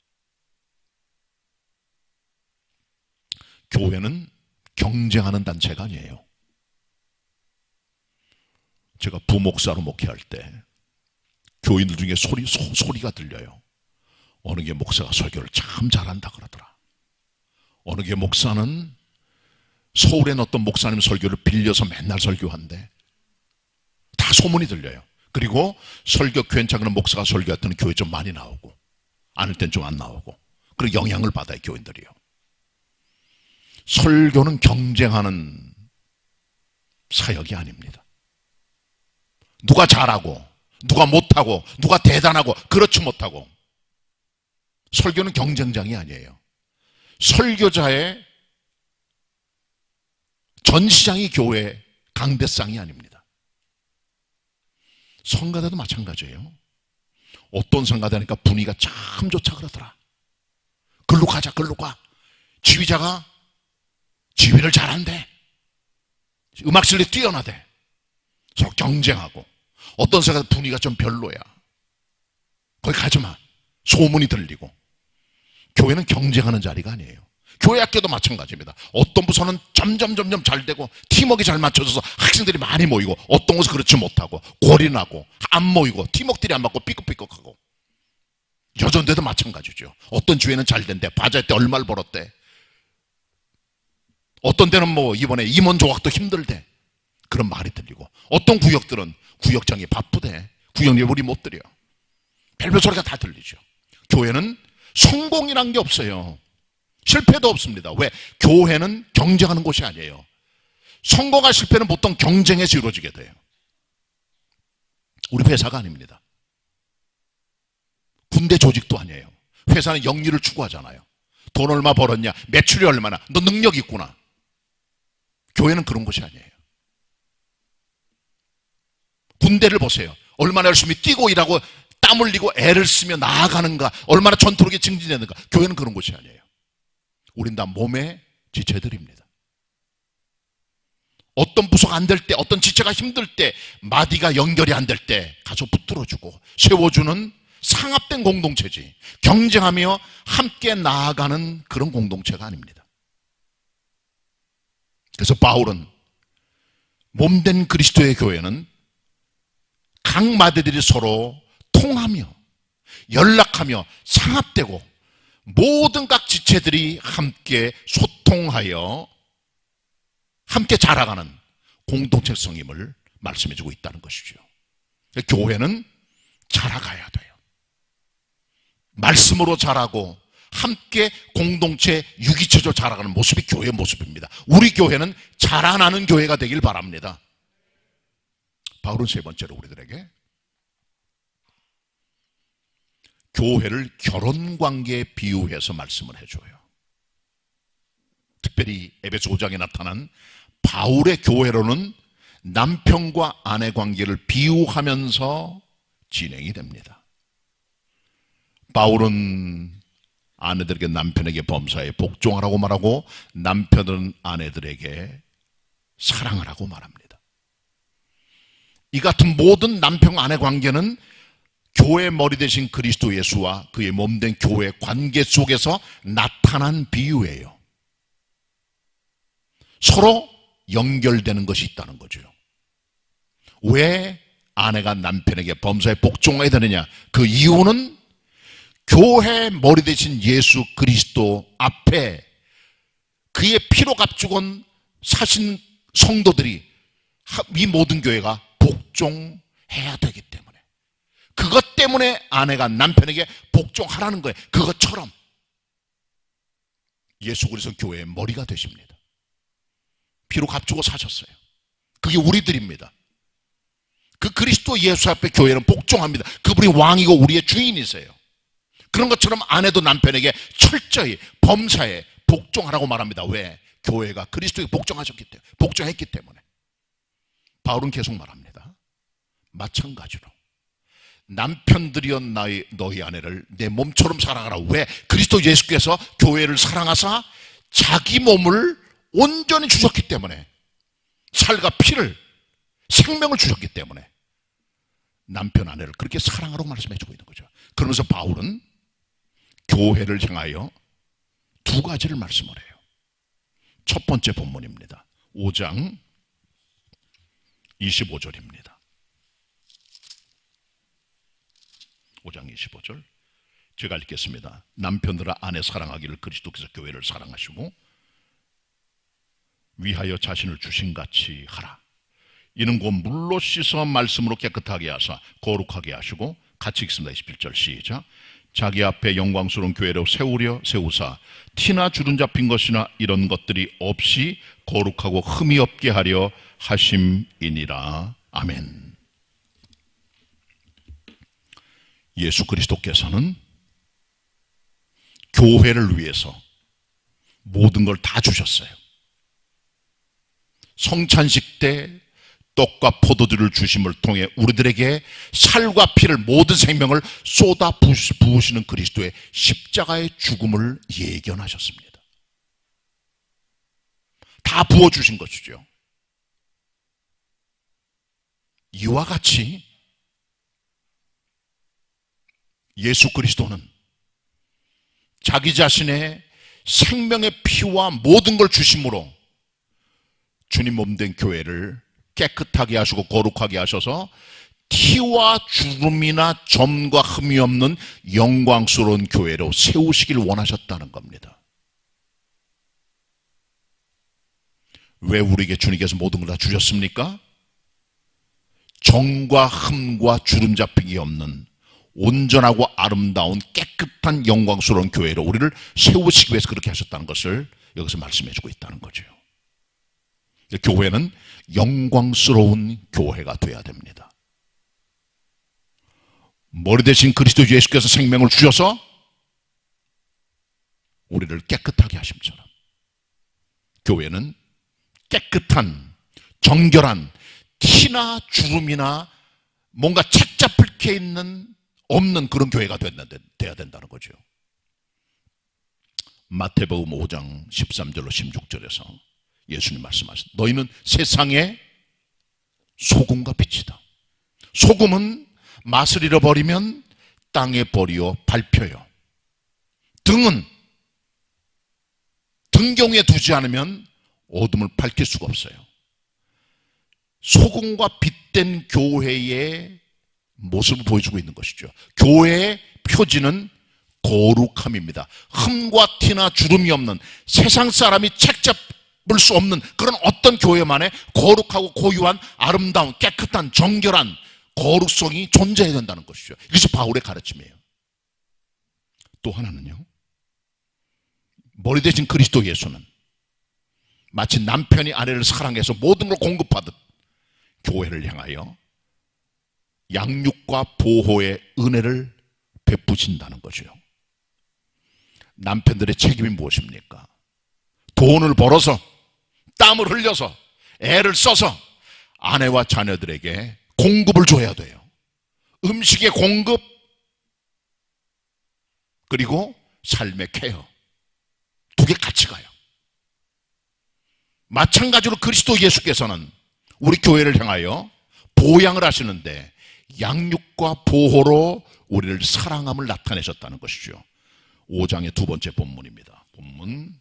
교회는 경쟁하는 단체가 아니에요. 제가 부목사로 목회할 때 교인들 중에 소리가 들려요. 어느 게 목사가 설교를 참 잘한다 그러더라. 어느 게 목사는 서울에 어떤 목사님 설교를 빌려서 맨날 설교한대. 다 소문이 들려요. 그리고 설교 괜찮은 목사가 설교했더니 교회 좀 많이 나오고 아닐 땐 좀 안 나오고 그리고 영향을 받아요. 교인들이요. 설교는 경쟁하는 사역이 아닙니다. 누가 잘하고 누가 못하고 누가 대단하고 그렇지 못하고 설교는 경쟁장이 아니에요. 설교자의 전시장이 교회 강대상이 아닙니다. 성가대도 마찬가지예요. 어떤 성가대니까 분위기가 참 좋다 그러더라. 글로 가자 글로 가. 지휘자가 지휘를 잘한대. 음악 실력이 뛰어나대. 서로 경쟁하고. 어떤 세가 분위기가 좀 별로야. 거기 가지 마. 소문이 들리고. 교회는 경쟁하는 자리가 아니에요. 교회 학교도 마찬가지입니다. 어떤 부서는 점점 잘 되고 팀워크가 잘 맞춰져서 학생들이 많이 모이고, 어떤 곳은 그렇지 못하고 골인하고 안 모이고 팀워크들이 안 맞고 삐걱삐걱하고. 여전대도 마찬가지죠. 어떤 주에는 잘 된대. 바자회 때 얼마를 벌었대. 어떤 데는 뭐 이번에 임원 조각도 힘들대. 그런 말이 들리고, 어떤 구역들은 구역장이 바쁘대. 구역 예물이 못 드려. 별별 소리가 다 들리죠. 교회는 성공이란 게 없어요. 실패도 없습니다. 왜? 교회는 경쟁하는 곳이 아니에요. 성공과 실패는 보통 경쟁에서 이루어지게 돼요. 우리 회사가 아닙니다. 군대 조직도 아니에요. 회사는 영리를 추구하잖아요. 돈 얼마 벌었냐, 매출이 얼마나, 너 능력 있구나. 교회는 그런 곳이 아니에요. 군대를 보세요. 얼마나 열심히 뛰고 일하고 땀 흘리고 애를 쓰며 나아가는가, 얼마나 전투력이 증진되는가. 교회는 그런 곳이 아니에요. 우린 다 몸의 지체들입니다. 어떤 부서가 안 될 때, 어떤 지체가 힘들 때, 마디가 연결이 안 될 때 가서 붙들어주고 세워주는 상합된 공동체지, 경쟁하며 함께 나아가는 그런 공동체가 아닙니다. 그래서 바울은 몸된 그리스도의 교회는 각 마디들이 서로 통하며 연락하며 상합되고 모든 각 지체들이 함께 소통하여 함께 자라가는 공동체성임을 말씀해주고 있다는 것이죠. 교회는 자라가야 돼요. 말씀으로 자라고 함께 공동체 유기체적으로 자라가는 모습이 교회의 모습입니다. 우리 교회는 자라나는 교회가 되길 바랍니다. 바울은 세 번째로 우리들에게 교회를 결혼관계에 비유해서 말씀을 해줘요. 특별히 에베소 5장에 나타난 바울의 교회로는 남편과 아내 관계를 비유하면서 진행이 됩니다. 바울은 아내들에게 남편에게 범사에 복종하라고 말하고, 남편은 아내들에게 사랑하라고 말합니다. 이 같은 모든 남편 아내 관계는 교회의 머리 되신 그리스도 예수와 그의 몸된 교회 관계 속에서 나타난 비유예요. 서로 연결되는 것이 있다는 거죠. 왜 아내가 남편에게 범사에 복종해야 되느냐? 그 이유는 교회 머리 되신 예수 그리스도 앞에 그의 피로 값주건 사신 성도들이, 이 모든 교회가 복종해야 되기 때문에, 그것 때문에 아내가 남편에게 복종하라는 거예요. 그것처럼 예수 그리스도 교회의 머리가 되십니다. 피로 값주고 사셨어요. 그게 우리들입니다. 그 그리스도 예수 앞에 교회는 복종합니다. 그분이 왕이고 우리의 주인이세요. 그런 것처럼 아내도 남편에게 철저히 범사에 복종하라고 말합니다. 왜? 교회가 그리스도에 복종했기 때문에. 바울은 계속 말합니다. 마찬가지로 남편들이여 너희 아내를 내 몸처럼 사랑하라. 왜? 그리스도 예수께서 교회를 사랑하사 자기 몸을 온전히 주셨기 때문에, 살과 피를, 생명을 주셨기 때문에 남편 아내를 그렇게 사랑하라고 말씀해주고 있는 거죠. 그러면서 바울은 교회를 향하여 두 가지를 말씀을 해요. 첫 번째 본문입니다. 5장 25절입니다. 5장 25절 제가 읽겠습니다. 남편들아 아내 사랑하기를 그리스도께서 교회를 사랑하시고 위하여 자신을 주신같이 하라. 이는 곧 물로 씻어 말씀으로 깨끗하게 하사 거룩하게 하시고, 같이 읽습니다. 21절 시작. 자기 앞에 영광스러운 교회로 세우사 티나 주름 잡힌 것이나 이런 것들이 없이 거룩하고 흠이 없게 하려 하심이니라. 아멘. 예수 그리스도께서는 교회를 위해서 모든 걸 다 주셨어요. 성찬식 때 떡과 포도주를 주심을 통해 우리들에게 살과 피를, 모든 생명을 쏟아 부으시는 그리스도의 십자가의 죽음을 예견하셨습니다. 다 부어주신 것이죠. 이와 같이 예수 그리스도는 자기 자신의 생명의 피와 모든 걸 주심으로 주님 몸된 교회를 깨끗하게 하시고 거룩하게 하셔서 티와 주름이나 점과 흠이 없는 영광스러운 교회로 세우시길 원하셨다는 겁니다. 왜 우리에게 주님께서 모든 걸 다 주셨습니까? 점과 흠과 주름 잡히기 없는 온전하고 아름다운 깨끗한 영광스러운 교회로 우리를 세우시기 위해서 그렇게 하셨다는 것을 여기서 말씀해주고 있다는 거죠. 교회는 영광스러운 교회가 되어야 됩니다. 머리 대신 그리스도 예수께서 생명을 주셔서 우리를 깨끗하게 하심처럼 교회는 깨끗한, 정결한, 티나 주름이나 뭔가 책 잡힐 게 있는 없는 그런 교회가 돼야 된다는 거죠. 마태복음 5장 13절로 16절에서 예수님 말씀하셨다. 너희는 세상의 소금과 빛이다. 소금은 맛을 잃어버리면 땅에 버리어 밟혀요. 등은 등경에 두지 않으면 어둠을 밝힐 수가 없어요. 소금과 빛된 교회의 모습을 보여주고 있는 것이죠. 교회의 표지는 거룩함입니다. 흠과 티나 주름이 없는, 세상 사람이 책 잡을 수 없는 그런 어떤 교회만의 거룩하고 고유한 아름다운 깨끗한 정결한 거룩성이 존재해야 된다는 것이죠. 이것이 바울의 가르침이에요. 또 하나는요, 머리 대신 그리스도 예수는 마치 남편이 아내를 사랑해서 모든 걸 공급하듯 교회를 향하여 양육과 보호의 은혜를 베푸신다는 거죠. 남편들의 책임이 무엇입니까? 돈을 벌어서 땀을 흘려서 애를 써서 아내와 자녀들에게 공급을 줘야 돼요. 음식의 공급, 그리고 삶의 케어, 두 개 같이 가요. 마찬가지로 그리스도 예수께서는 우리 교회를 향하여 보양을 하시는데 양육과 보호로 우리를 사랑함을 나타내셨다는 것이죠. 5장의 두 번째 본문입니다. 본문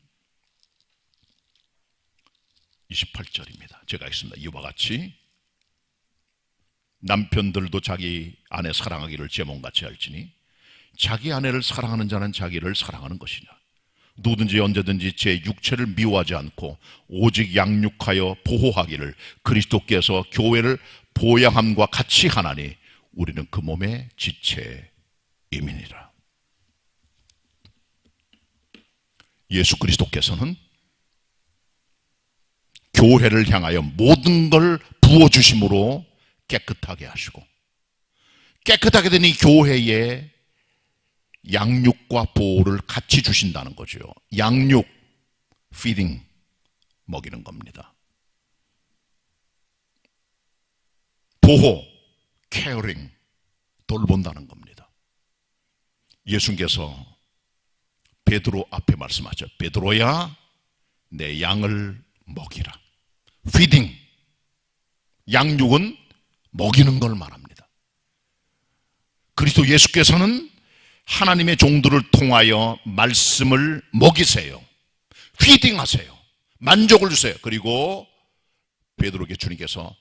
28절입니다. 제가 읽습니다. 이와 같이 남편들도 자기 아내 사랑하기를 제 몸같이 할지니 자기 아내를 사랑하는 자는 자기를 사랑하는 것이냐. 누구든지 언제든지 제 육체를 미워하지 않고 오직 양육하여 보호하기를 그리스도께서 교회를 보양함과 같이 하나니 우리는 그 몸의 지체임이니라. 예수 그리스도께서는 교회를 향하여 모든 걸 부어주심으로 깨끗하게 하시고, 깨끗하게 된 이 교회에 양육과 보호를 같이 주신다는 거죠. 양육, feeding, 먹이는 겁니다. 보호, caring, 돌본다는 겁니다. 예수님께서 베드로 앞에 말씀하죠. 베드로야, 내 양을 먹이라. feeding, 양육은 먹이는 걸 말합니다. 그리스도 예수께서는 하나님의 종들을 통하여 말씀을 먹이세요. 피딩하세요. 만족을 주세요. 그리고 베드로에게 주님께서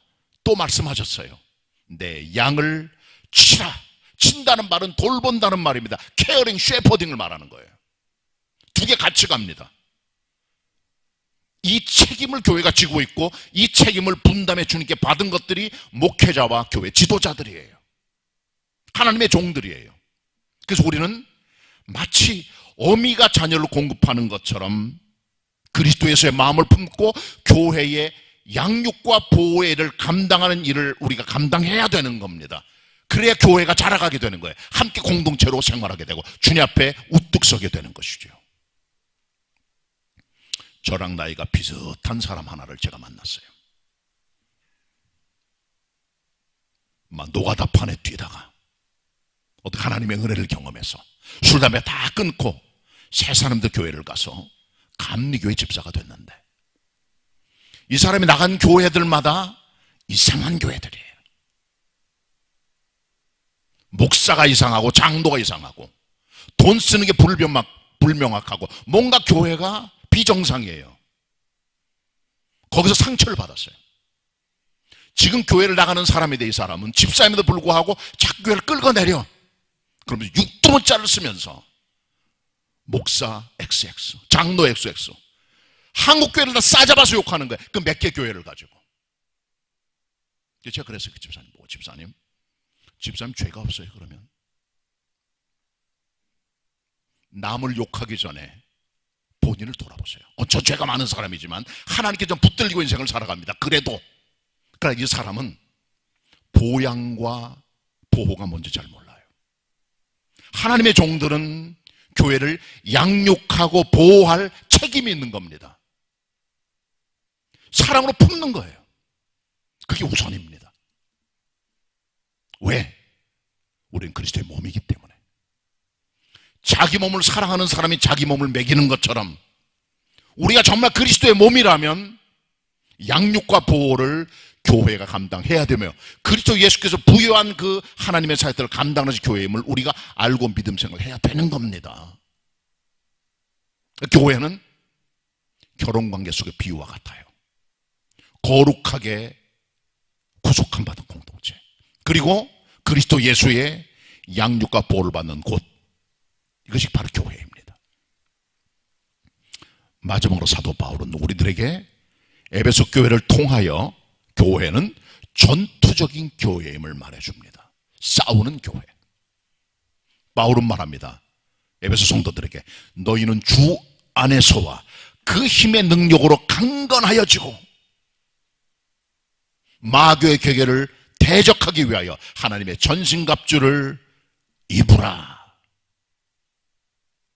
또 말씀하셨어요. 내 양을 치라. 친다는 말은 돌본다는 말입니다. 케어링, 쉐퍼딩을 말하는 거예요. 두 개 같이 갑니다. 이 책임을 교회가 지고 있고 이 책임을 분담해 주님께 받은 것들이 목회자와 교회 지도자들이에요. 하나님의 종들이에요. 그래서 우리는 마치 어미가 자녀를 공급하는 것처럼 그리스도에서의 마음을 품고 교회의 양육과 보호의 일을 감당하는 일을 우리가 감당해야 되는 겁니다. 그래야 교회가 자라가게 되는 거예요. 함께 공동체로 생활하게 되고 주님 앞에 우뚝 서게 되는 것이죠. 저랑 나이가 비슷한 사람 하나를 제가 만났어요. 막 노가다판에 뛰다가 어떻게 하나님의 은혜를 경험해서 술, 담배 다 끊고 새 사람들 교회를 가서 감리교회 집사가 됐는데 이 사람이 나간 교회들마다 이상한 교회들이에요. 목사가 이상하고 장로가 이상하고 돈 쓰는 게 불명확하고 뭔가 교회가 비정상이에요. 거기서 상처를 받았어요. 지금 교회를 나가는 사람에 대해 이 사람은 집사임에도 불구하고 자꾸 교회를 끌어내려. 그러면서 육두문자를 쓰면서 목사 XX, 장로 XX, 한국 교회를 다 싸잡아서 욕하는 거예요. 그 몇 개 교회를 가지고. 제가 그랬어요. 그 집사님 보고, 집사님 죄가 없어요. 그러면 남을 욕하기 전에 본인을 돌아보세요. 저 죄가 많은 사람이지만 하나님께 좀 붙들리고 인생을 살아갑니다. 그래도 그러나 이 사람은 보양과 보호가 뭔지 잘 몰라요. 하나님의 종들은 교회를 양육하고 보호할 책임이 있는 겁니다. 사랑으로 품는 거예요. 그게 우선입니다. 왜? 우리는 그리스도의 몸이기 때문에. 자기 몸을 사랑하는 사람이 자기 몸을 먹이는 것처럼 우리가 정말 그리스도의 몸이라면 양육과 보호를 교회가 감당해야 되며 그리스도 예수께서 부여한 그 하나님의 사역들을 감당하는 교회임을 우리가 알고 믿음 생활을 해야 되는 겁니다. 교회는 결혼관계 속의 비유와 같아요. 거룩하게 구속함 받은 공동체, 그리고 그리스도 예수의 양육과 보호를 받는 곳, 이것이 바로 교회입니다. 마지막으로 사도 바울은 우리들에게 에베소 교회를 통하여 교회는 전투적인 교회임을 말해줍니다. 싸우는 교회. 바울은 말합니다. 에베소 성도들에게 너희는 주 안에서와 그 힘의 능력으로 강건하여지고 마귀의 계계를 대적하기 위하여 하나님의 전신갑주를 입으라.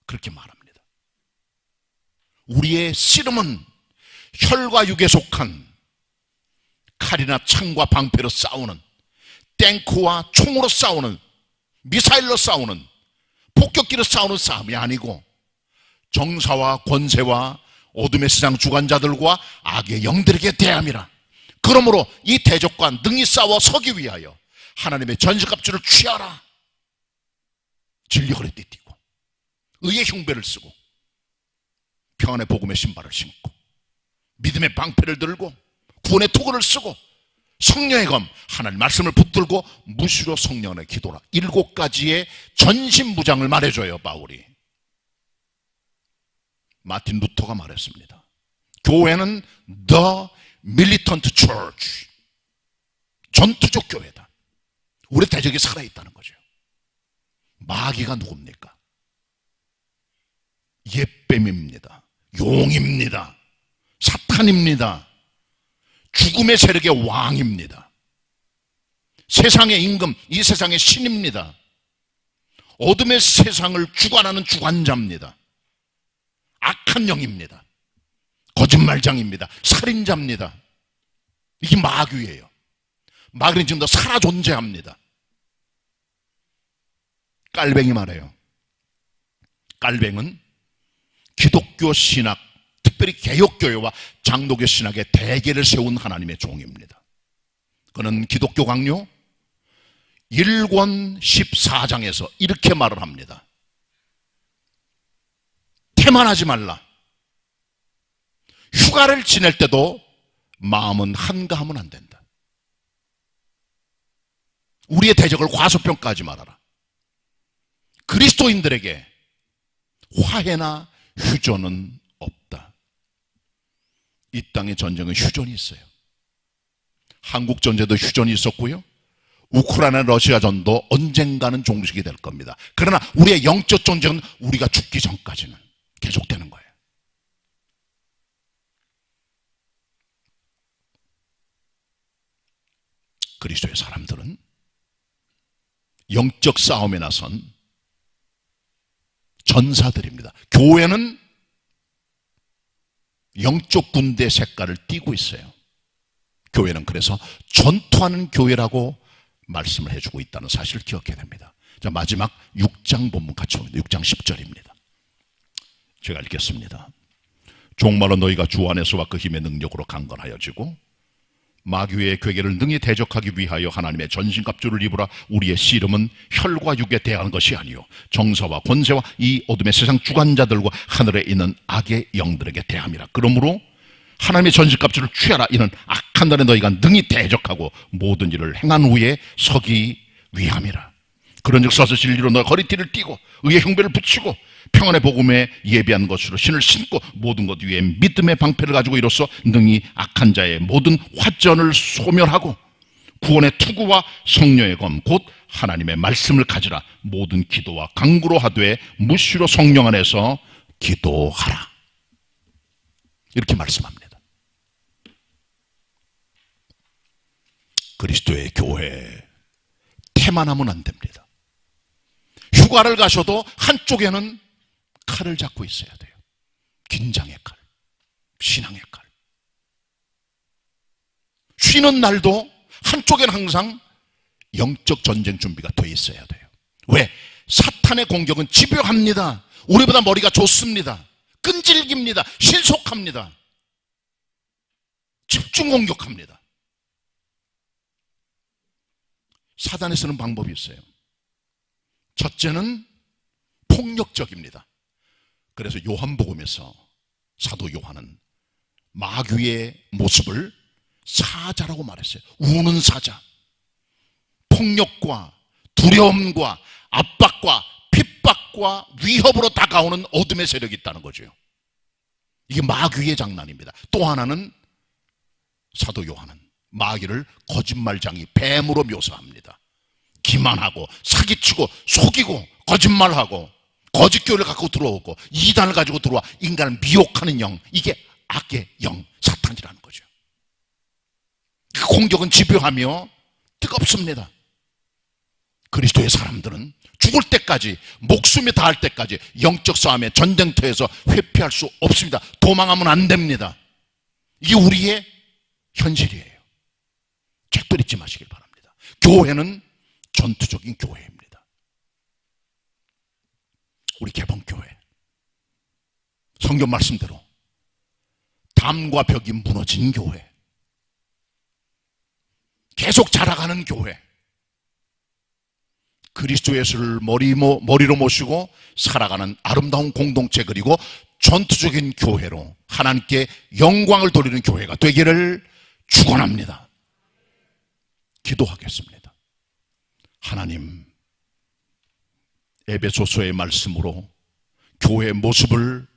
그렇게 말합니다. 우리의 씨름은 혈과 육에 속한 칼이나 창과 방패로 싸우는, 탱크와 총으로 싸우는, 미사일로 싸우는, 폭격기로 싸우는 싸움이 아니고 정사와 권세와 어둠의 세상 주관자들과 악의 영들에게 대함이라. 그러므로 이 대적과 능히 싸워 서기 위하여 하나님의 전신갑주를 취하라. 진리 허리 띠띠고 의의 흉배를 쓰고 평안의 복음의 신발을 신고 믿음의 방패를 들고 구원의 투구를 쓰고 성령의 검 하나님 말씀을 붙들고 무시로 성령 안에 기도라. 7가지의 전신무장을 말해줘요. 바울이. 마틴 루터가 말했습니다. 교회는 The Militant Church, 전투적 교회다. 우리 대적이 살아있다는 거죠. 마귀가 누굽니까? 옛뱀입니다. 용입니다. 사탄입니다. 죽음의 세력의 왕입니다. 세상의 임금, 이 세상의 신입니다. 어둠의 세상을 주관하는 주관자입니다. 악한 영입니다. 거짓말장입니다. 살인자입니다. 이게 마귀예요. 마귀는 지금 더 살아 존재합니다. 깔뱅이 말해요. 깔뱅은 기독교 신학, 특별히 개혁교회와 장로교 신학의 대계를 세운 하나님의 종입니다. 그는 기독교 강요 1권 14장에서 이렇게 말을 합니다. 태만하지 말라. 휴가를 지낼 때도 마음은 한가하면 안 된다. 우리의 대적을 과소평가하지 말아라. 그리스도인들에게 화해나 휴전은 없다. 이 땅의 전쟁은 휴전이 있어요. 한국 전쟁도 휴전이 있었고요. 우크라이나 러시아전도 언젠가는 종식이 될 겁니다. 그러나 우리의 영적 전쟁은 우리가 죽기 전까지는 계속되는 거예요. 그리스도의 사람들은 영적 싸움에 나선 전사들입니다. 교회는 영적 군대 색깔을 띠고 있어요. 교회는 그래서 전투하는 교회라고 말씀을 해주고 있다는 사실을 기억해야 됩니다. 자, 마지막 6장 본문 같이 봅니다. 6장 10절입니다. 제가 읽겠습니다. 종말로 너희가 주 안에서와 그 힘의 능력으로 강건하여지고 마귀의 괴계를 능히 대적하기 위하여 하나님의 전신갑주를 입으라. 우리의 씨름은 혈과 육에 대한 것이 아니요 정사와 권세와 이 어둠의 세상 주관자들과 하늘에 있는 악의 영들에게 대함이라. 그러므로 하나님의 전신갑주를 취하라. 이는 악한 날에 너희가 능히 대적하고 모든 일을 행한 후에 서기 위함이라. 그런즉 서서 진리로 너 허리띠를 띠고 의의 흉배를 붙이고 평안의 복음에 예비한 것으로 신을 신고 모든 것 위에 믿음의 방패를 가지고 이로써 능히 악한 자의 모든 화전을 소멸하고 구원의 투구와 성령의 검 곧 하나님의 말씀을 가지라. 모든 기도와 간구로 하되 무시로 성령 안에서 기도하라. 이렇게 말씀합니다. 그리스도의 교회 태만하면 안 됩니다. 휴가를 가셔도 한쪽에는 칼을 잡고 있어야 돼요. 긴장의 칼, 신앙의 칼. 쉬는 날도 한쪽에는 항상 영적 전쟁 준비가 돼 있어야 돼요. 왜? 사탄의 공격은 집요합니다. 우리보다 머리가 좋습니다. 끈질깁니다. 신속합니다. 집중 공격합니다. 사단이 쓰는 방법이 있어요. 첫째는 폭력적입니다. 그래서 요한복음에서 사도 요한은 마귀의 모습을 사자라고 말했어요. 우는 사자. 폭력과 두려움과 압박과 핍박과 위협으로 다가오는 어둠의 세력이 있다는 거죠. 이게 마귀의 장난입니다. 또 하나는 사도 요한은 마귀를 거짓말장이 뱀으로 묘사합니다. 기만하고 사기치고 속이고 거짓말하고 거짓 교회를 갖고 들어오고 이단을 가지고 들어와 인간을 미혹하는 영, 이게 악의 영 사탄이라는 거죠. 그 공격은 집요하며 뜨겁습니다. 그리스도의 사람들은 죽을 때까지, 목숨이 다할 때까지 영적 싸움의 전쟁터에서 회피할 수 없습니다. 도망하면 안 됩니다. 이게 우리의 현실이에요. 절대 잊지 마시길 바랍니다. 교회는 전투적인 교회입니다. 우리 개봉교회, 성경 말씀대로 담과 벽이 무너진 교회, 계속 자라가는 교회, 그리스도 예수를 머리로 모시고 살아가는 아름다운 공동체, 그리고 전투적인 교회로 하나님께 영광을 돌리는 교회가 되기를 축원합니다. 기도하겠습니다. 하나님, 에베소서의 말씀으로 교회의 모습을,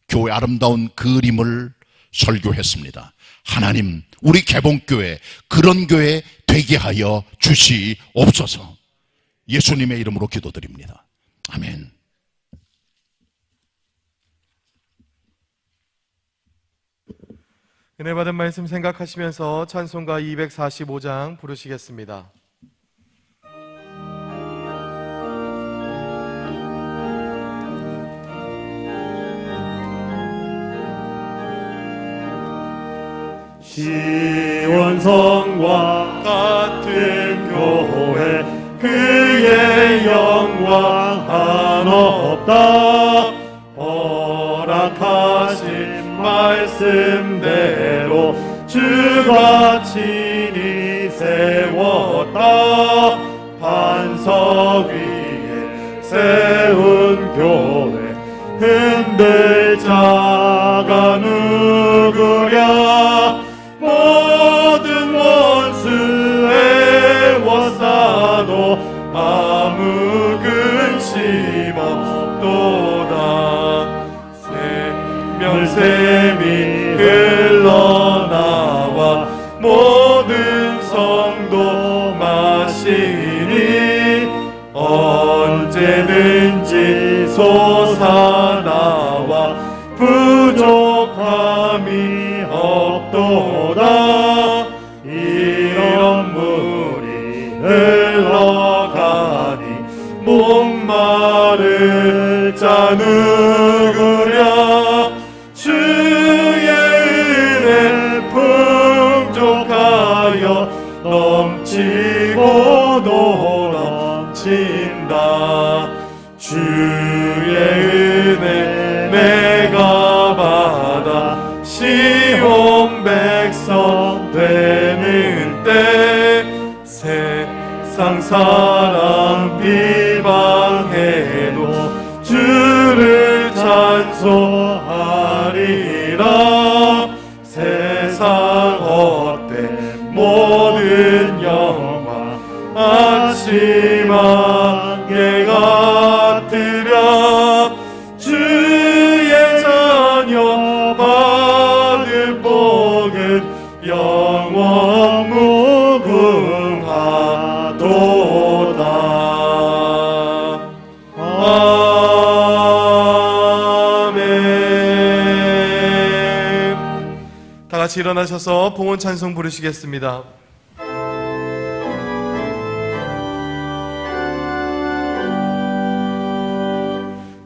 교회의 아름다운 그림을 설교했습니다. 하나님, 우리 개봉교회 그런 교회 되게 하여 주시옵소서. 예수님의 이름으로 기도드립니다. 아멘. 은혜 받은 말씀 생각하시면서 찬송가 245장 부르시겠습니다. 시온성과 같은 교회, 그의 영광 한없다. 허락하신 말씀대로 주가 친히 세웠다. 반석 위에 세운 교회, 흔들 자가 누구랴. 모든 원수 애워싸도 아무 근심 없도다. 생명샘이 흘러나와 모든 성도 마시니 언제든지 솟아나와 부족함이 없도다. 이런 물이 흘러가니 목마를 자 누구랴. 주의 은혜 풍족하여 넘치고 넘친다. 주의 은혜 내가 받아 세상 사람 비방해도 주를 찬송하리라. 세상 헛되 모든 영광 아침 안개 같으랴. 주의 자녀 받을 복은 영원 무궁하도다. 아멘. 다 같이 일어나셔서 봉헌 찬송 부르시겠습니다.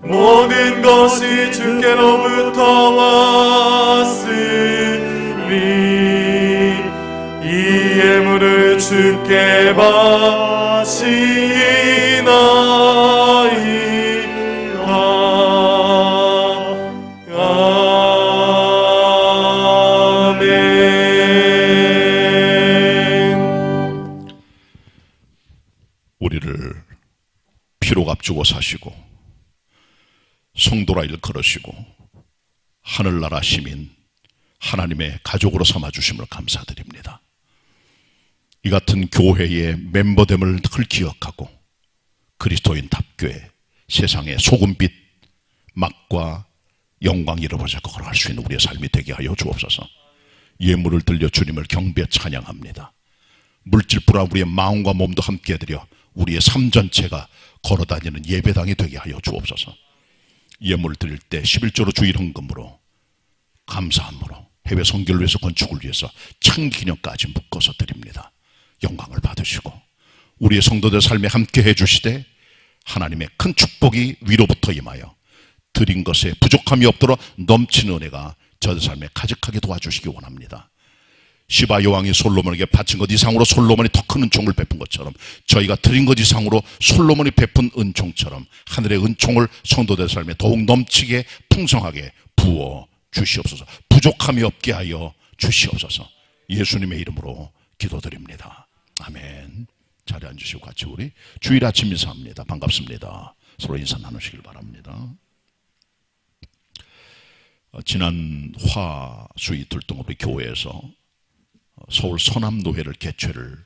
모든 것이 주께로부터 왔으니 이 예물을 주께 바치나이다. 아멘. 우리를 피로 값주고 사시고 성도라 일컬으시고 하늘나라 시민 하나님의 가족으로 삼아주심을 감사드립니다. 이 같은 교회의 멤버됨을 늘 기억하고 그리스도인답게 세상의 소금빛 막과 영광 잃어버리지 않고 걸어갈 수 있는 우리의 삶이 되게 하여 주옵소서. 예물을 들려 주님을 경배 찬양합니다. 물질보다 우리의 마음과 몸도 함께 드려 우리의 삶 전체가 걸어다니는 예배당이 되게 하여 주옵소서. 예물을 드릴 때 11조로 주일 헌금으로 감사함으로 해외 선교를 위해서 건축을 위해서 창기념까지 묶어서 드립니다. 영광을 받으시고 우리의 성도들 삶에 함께 해주시되 하나님의 큰 축복이 위로부터 임하여 드린 것에 부족함이 없도록 넘치는 은혜가 저들 삶에 가득하게 도와주시기 원합니다. 시바 여왕이 솔로몬에게 바친 것 이상으로 솔로몬이 더 큰 은총을 베푼 것처럼 저희가 드린 것 이상으로 솔로몬이 베푼 은총처럼 하늘의 은총을 성도들 삶에 더욱 넘치게 풍성하게 부어 주시옵소서. 부족함이 없게 하여 주시옵소서. 예수님의 이름으로 기도드립니다. 아멘. 자리에 앉으시고 같이 우리 주일 아침 인사합니다. 반갑습니다. 서로 인사 나누시길 바랍니다. 지난 화, 수 이틀 동안 우리 교회에서 서울 서남노회를 개최를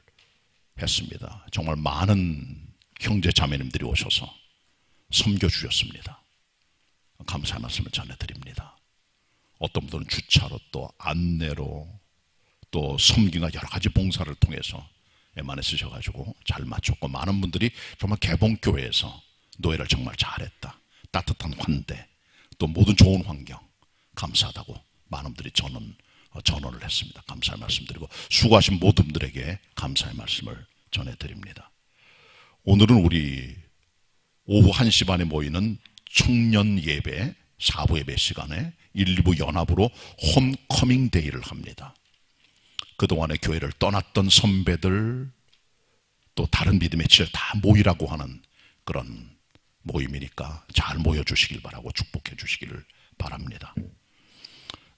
했습니다. 정말 많은 형제 자매님들이 오셔서 섬겨주셨습니다. 감사의 말씀을 전해드립니다. 어떤 분들은 주차로 또 안내로 또 섬김과 여러 가지 봉사를 통해서 애만에 쓰셔가지고 잘 마쳤고 많은 분들이 정말 개봉교회에서 노예를 정말 잘했다. 따뜻한 환대 또 모든 좋은 환경 감사하다고 많은 분들이 전언을 했습니다. 감사의 말씀드리고 수고하신 모든 분들에게 감사의 말씀을 전해드립니다. 오늘은 우리 오후 1시 반에 모이는 청년 예배 4부 예배 시간에 1, 2부 연합으로 홈커밍 데이를 합니다. 그동안에 교회를 떠났던 선배들 또 다른 믿음의 지체 다 모이라고 하는 그런 모임이니까 잘 모여주시길 바라고 축복해 주시기를 바랍니다.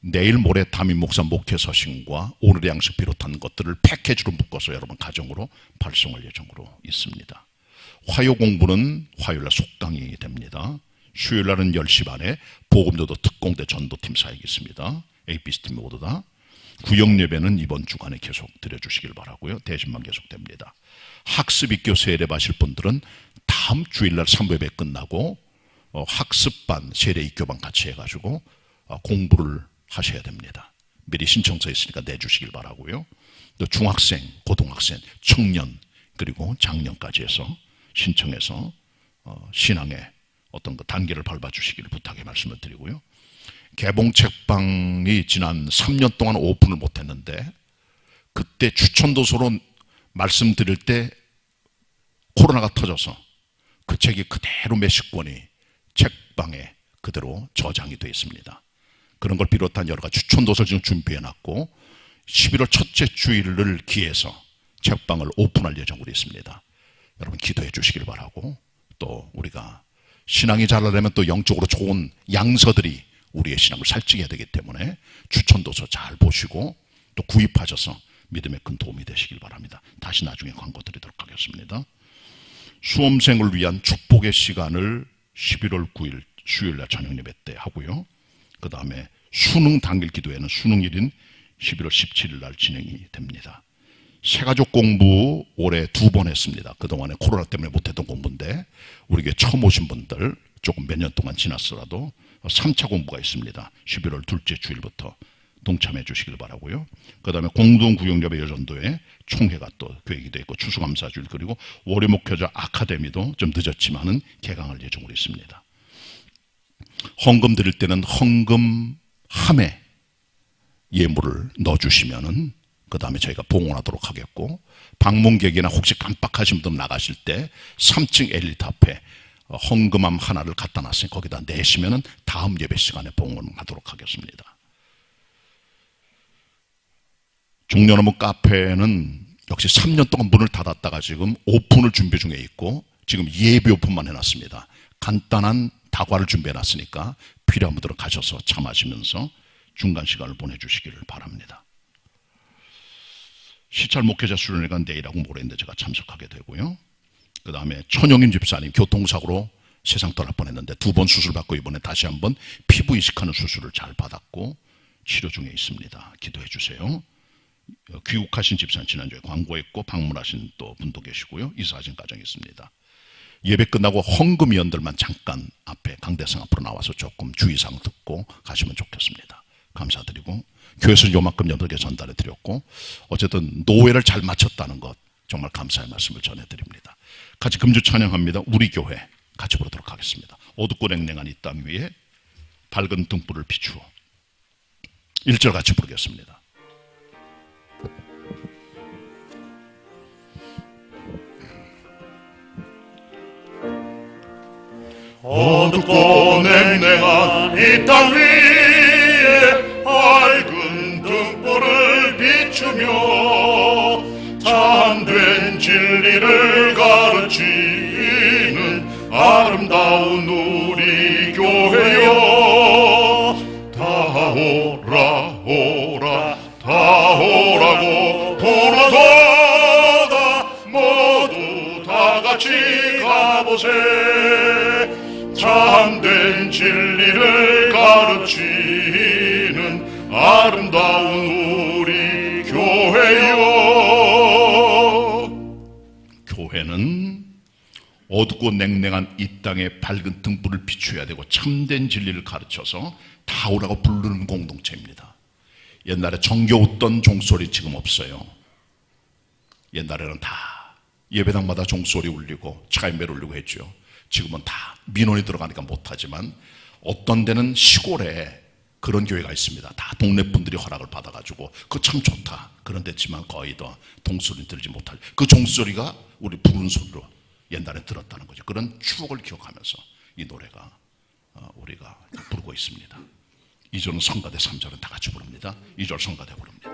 내일 모레 담임 목사 목회 서신과 오늘의 양식 비롯한 것들을 패키지로 묶어서 여러분 가정으로 발송할 예정으로 있습니다. 화요 공부는 화요일날 속강이 됩니다. 수요일날은 10시 반에 복음도도 특공대 전도팀 사역이 있습니다. ABC팀 모두 다. 구역 예배는 이번 주간에 계속 드려주시길 바라고요. 대신만 계속됩니다. 학습 입교 세례 하실 분들은 다음 주일날 3부 예배 끝나고 학습반 세례 입교반 같이 해가지고 공부를 하셔야 됩니다. 미리 신청서 있으니까 내주시길 바라고요. 또 중학생, 고등학생, 청년 그리고 장년까지 해서 신청해서 신앙의 어떤 그 단계를 밟아주시기를 부탁의 말씀을 드리고요. 개봉 책방이 지난 3년 동안 오픈을 못했는데 그때 추천도서로 말씀드릴 때 코로나가 터져서 그 책이 그대로 몇십 권이 책방에 그대로 저장이 되어 있습니다. 그런 걸 비롯한 여러 가지 추천도서를 지금 준비해놨고 11월 첫째 주일을 기해서 책방을 오픈할 예정으로 있습니다. 여러분 기도해 주시길 바라고 또 우리가 신앙이 자라려면 또 영적으로 좋은 양서들이 우리의 신앙을 살찌게 해야 되기 때문에 추천도서 잘 보시고 또 구입하셔서 믿음에 큰 도움이 되시길 바랍니다. 다시 나중에 광고 드리도록 하겠습니다. 수험생을 위한 축복의 시간을 11월 9일 수요일날 저녁 예배 때 하고요. 그 다음에 수능 당일 기도회는 수능일인 11월 17일 날 진행이 됩니다. 새가족 공부 올해 2번 했습니다. 그동안에 코로나 때문에 못했던 공부인데 우리 교회 처음 오신 분들 조금 몇 년 동안 지났더라도 3차 공부가 있습니다. 11월 둘째 주일부터 동참해 주시길 바라고요. 그 다음에 공동구역예배 여전도회 총회가 또 계획이 되어 있고 추수감사주일, 그리고 월요목회자 아카데미도 좀 늦었지만은 개강할 예정으로 있습니다. 헌금 드릴 때는 헌금함에 예물을 넣어주시면은 그 다음에 저희가 봉헌하도록 하겠고, 방문객이나 혹시 깜빡하신 분 나가실 때 3층 엘리트 앞에 헌금함 하나를 갖다 놨으니 거기다 내시면은 다음 예배 시간에 봉헌하도록 하겠습니다. 종려나무 카페는 역시 3년 동안 문을 닫았다가 지금 오픈을 준비 중에 있고, 지금 예비 오픈만 해놨습니다. 간단한 다과를 준비해놨으니까 필요한 분들은 가셔서 차 마시면서 중간 시간을 보내주시기를 바랍니다. 시찰 목회자 수련회가 내일하고 모레인데 제가 참석하게 되고요. 그 다음에 천영인 집사님 교통사고로 세상 떠날 뻔했는데 2번 수술받고 이번에 다시 한번 피부 이식하는 수술을 잘 받았고 치료 중에 있습니다. 기도해 주세요. 귀국하신 집사님 지난주에 광고했고 방문하신 또 분도 계시고요. 이사하신 가정이 있습니다. 예배 끝나고 헌금위원들만 잠깐 앞에 강대상 앞으로 나와서 조금 주의사항 듣고 가시면 좋겠습니다. 감사드리고, 교회에서 요만큼 여러분에게 전달해 드렸고, 어쨌든 노회를 잘 마쳤다는 것 정말 감사의 말씀을 전해드립니다. 같이 금주 찬양합니다. 우리 교회 같이 부르도록 하겠습니다. 어둡고 냉랭한 이 땅 위에 밝은 등불을 비추어. 1절 같이 부르겠습니다. 어둡고 냉랭한 이 땅 위에 밝은 등불을 비추며 참된 진리를 가르치는 아름다운 우리 교회여, 다 오라 오라 다 오라고 부르도다. 모두 다 같이 가보세. 참된 진리를 가르치는 아름다운 우리 교회요. 교회는 어둡고 냉랭한 이 땅에 밝은 등불을 비추어야 되고 참된 진리를 가르쳐서 다 오라고 부르는 공동체입니다. 옛날에 정겨 웃던 종소리 지금 없어요. 옛날에는 다 예배당마다 종소리 울리고 차인배를 울리고 했죠. 지금은 다 민원이 들어가니까 못하지만 어떤 데는 시골에 그런 교회가 있습니다. 다 동네 분들이 허락을 받아가지고 그거 참 좋다. 그런 데지만 거의 더 동소리 들지 못할 그 종소리가 우리 부르는 소리로 옛날에 들었다는 거죠. 그런 추억을 기억하면서 이 노래가 우리가 부르고 있습니다. 2절은 성가대, 3절은 다 같이 부릅니다. 2절 성가대 부릅니다.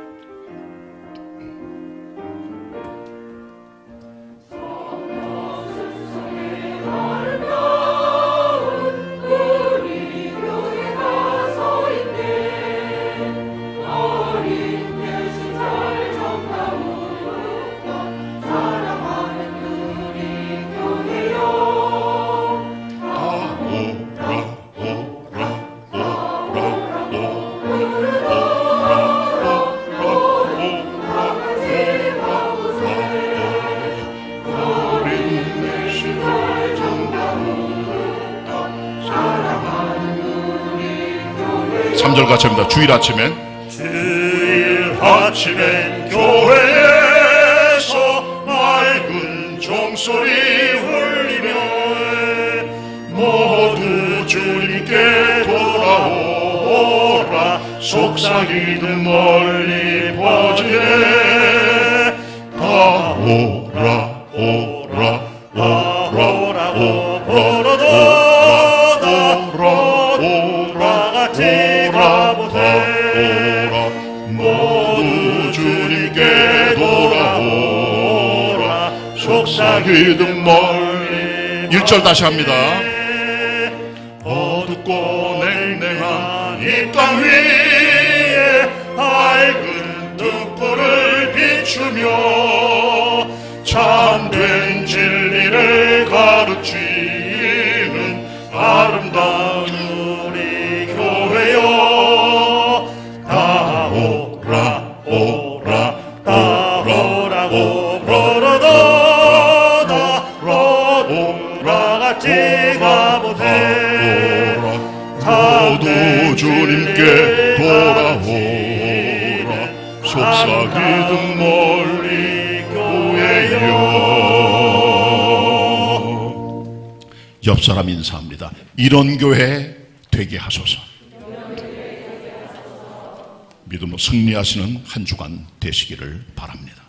같이 합니다. 주일 아침엔 교회에서 맑은 종소리 울리며 모두 주님께 돌아오라. 속삭이듯 멀리 퍼지네. 다 오라 오라 오라고 부르도다. 같이 가보세. 모두 주님께 돌아오라. 속삭이듯 멀리. 1절 다시 합니다. 어둡고 냉랭한 이 땅 위에 밝은 등불을 비추며 참된 진리를 가르치는 아름다운 우리 교회여 다 오라 오라 다 오라고 부르다 오라 같이 가보세 모두 주님께 돌아오라 속삭이던 멀리 교회여. 옆 사람 인사합니다. 이런 교회 되게 하소서. 믿음으로 승리하시는 한 주간 되시기를 바랍니다.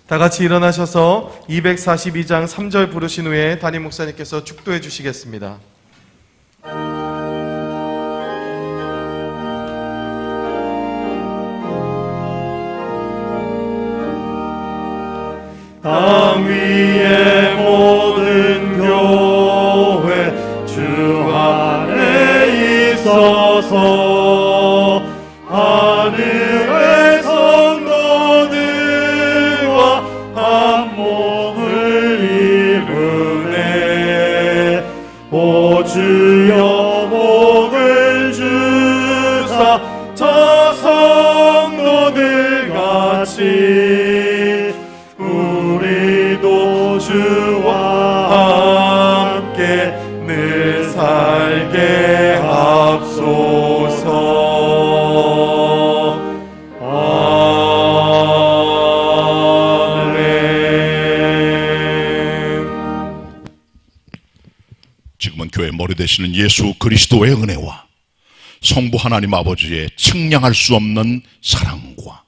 다 같이 일어나셔서 242장 3절 부르신 후에 담임 목사님께서 축도해 주시겠습니다. 땅 위의 모든 교회 주 안에 있어서 하늘의 성도들과 한 몸을 이루네. 오 주여 복을 주사 저 성도들 같이 우리도 주와 함께 늘 살게 합소서. 지금은 교회 머리 되시는 예수 그리스도의 은혜와 성부 하나님 아버지의 측량할 수 없는 사랑과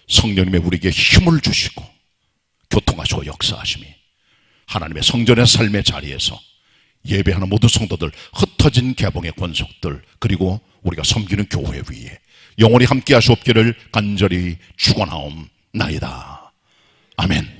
성령님의 우리에게 힘을 주시고 교통하시고 역사하심이 하나님의 성전의 삶의 자리에서 예배하는 모든 성도들, 흩어진 개봉의 권속들, 그리고 우리가 섬기는 교회 위에 영원히 함께 하시옵기를 간절히 축원하옵나이다. 아멘.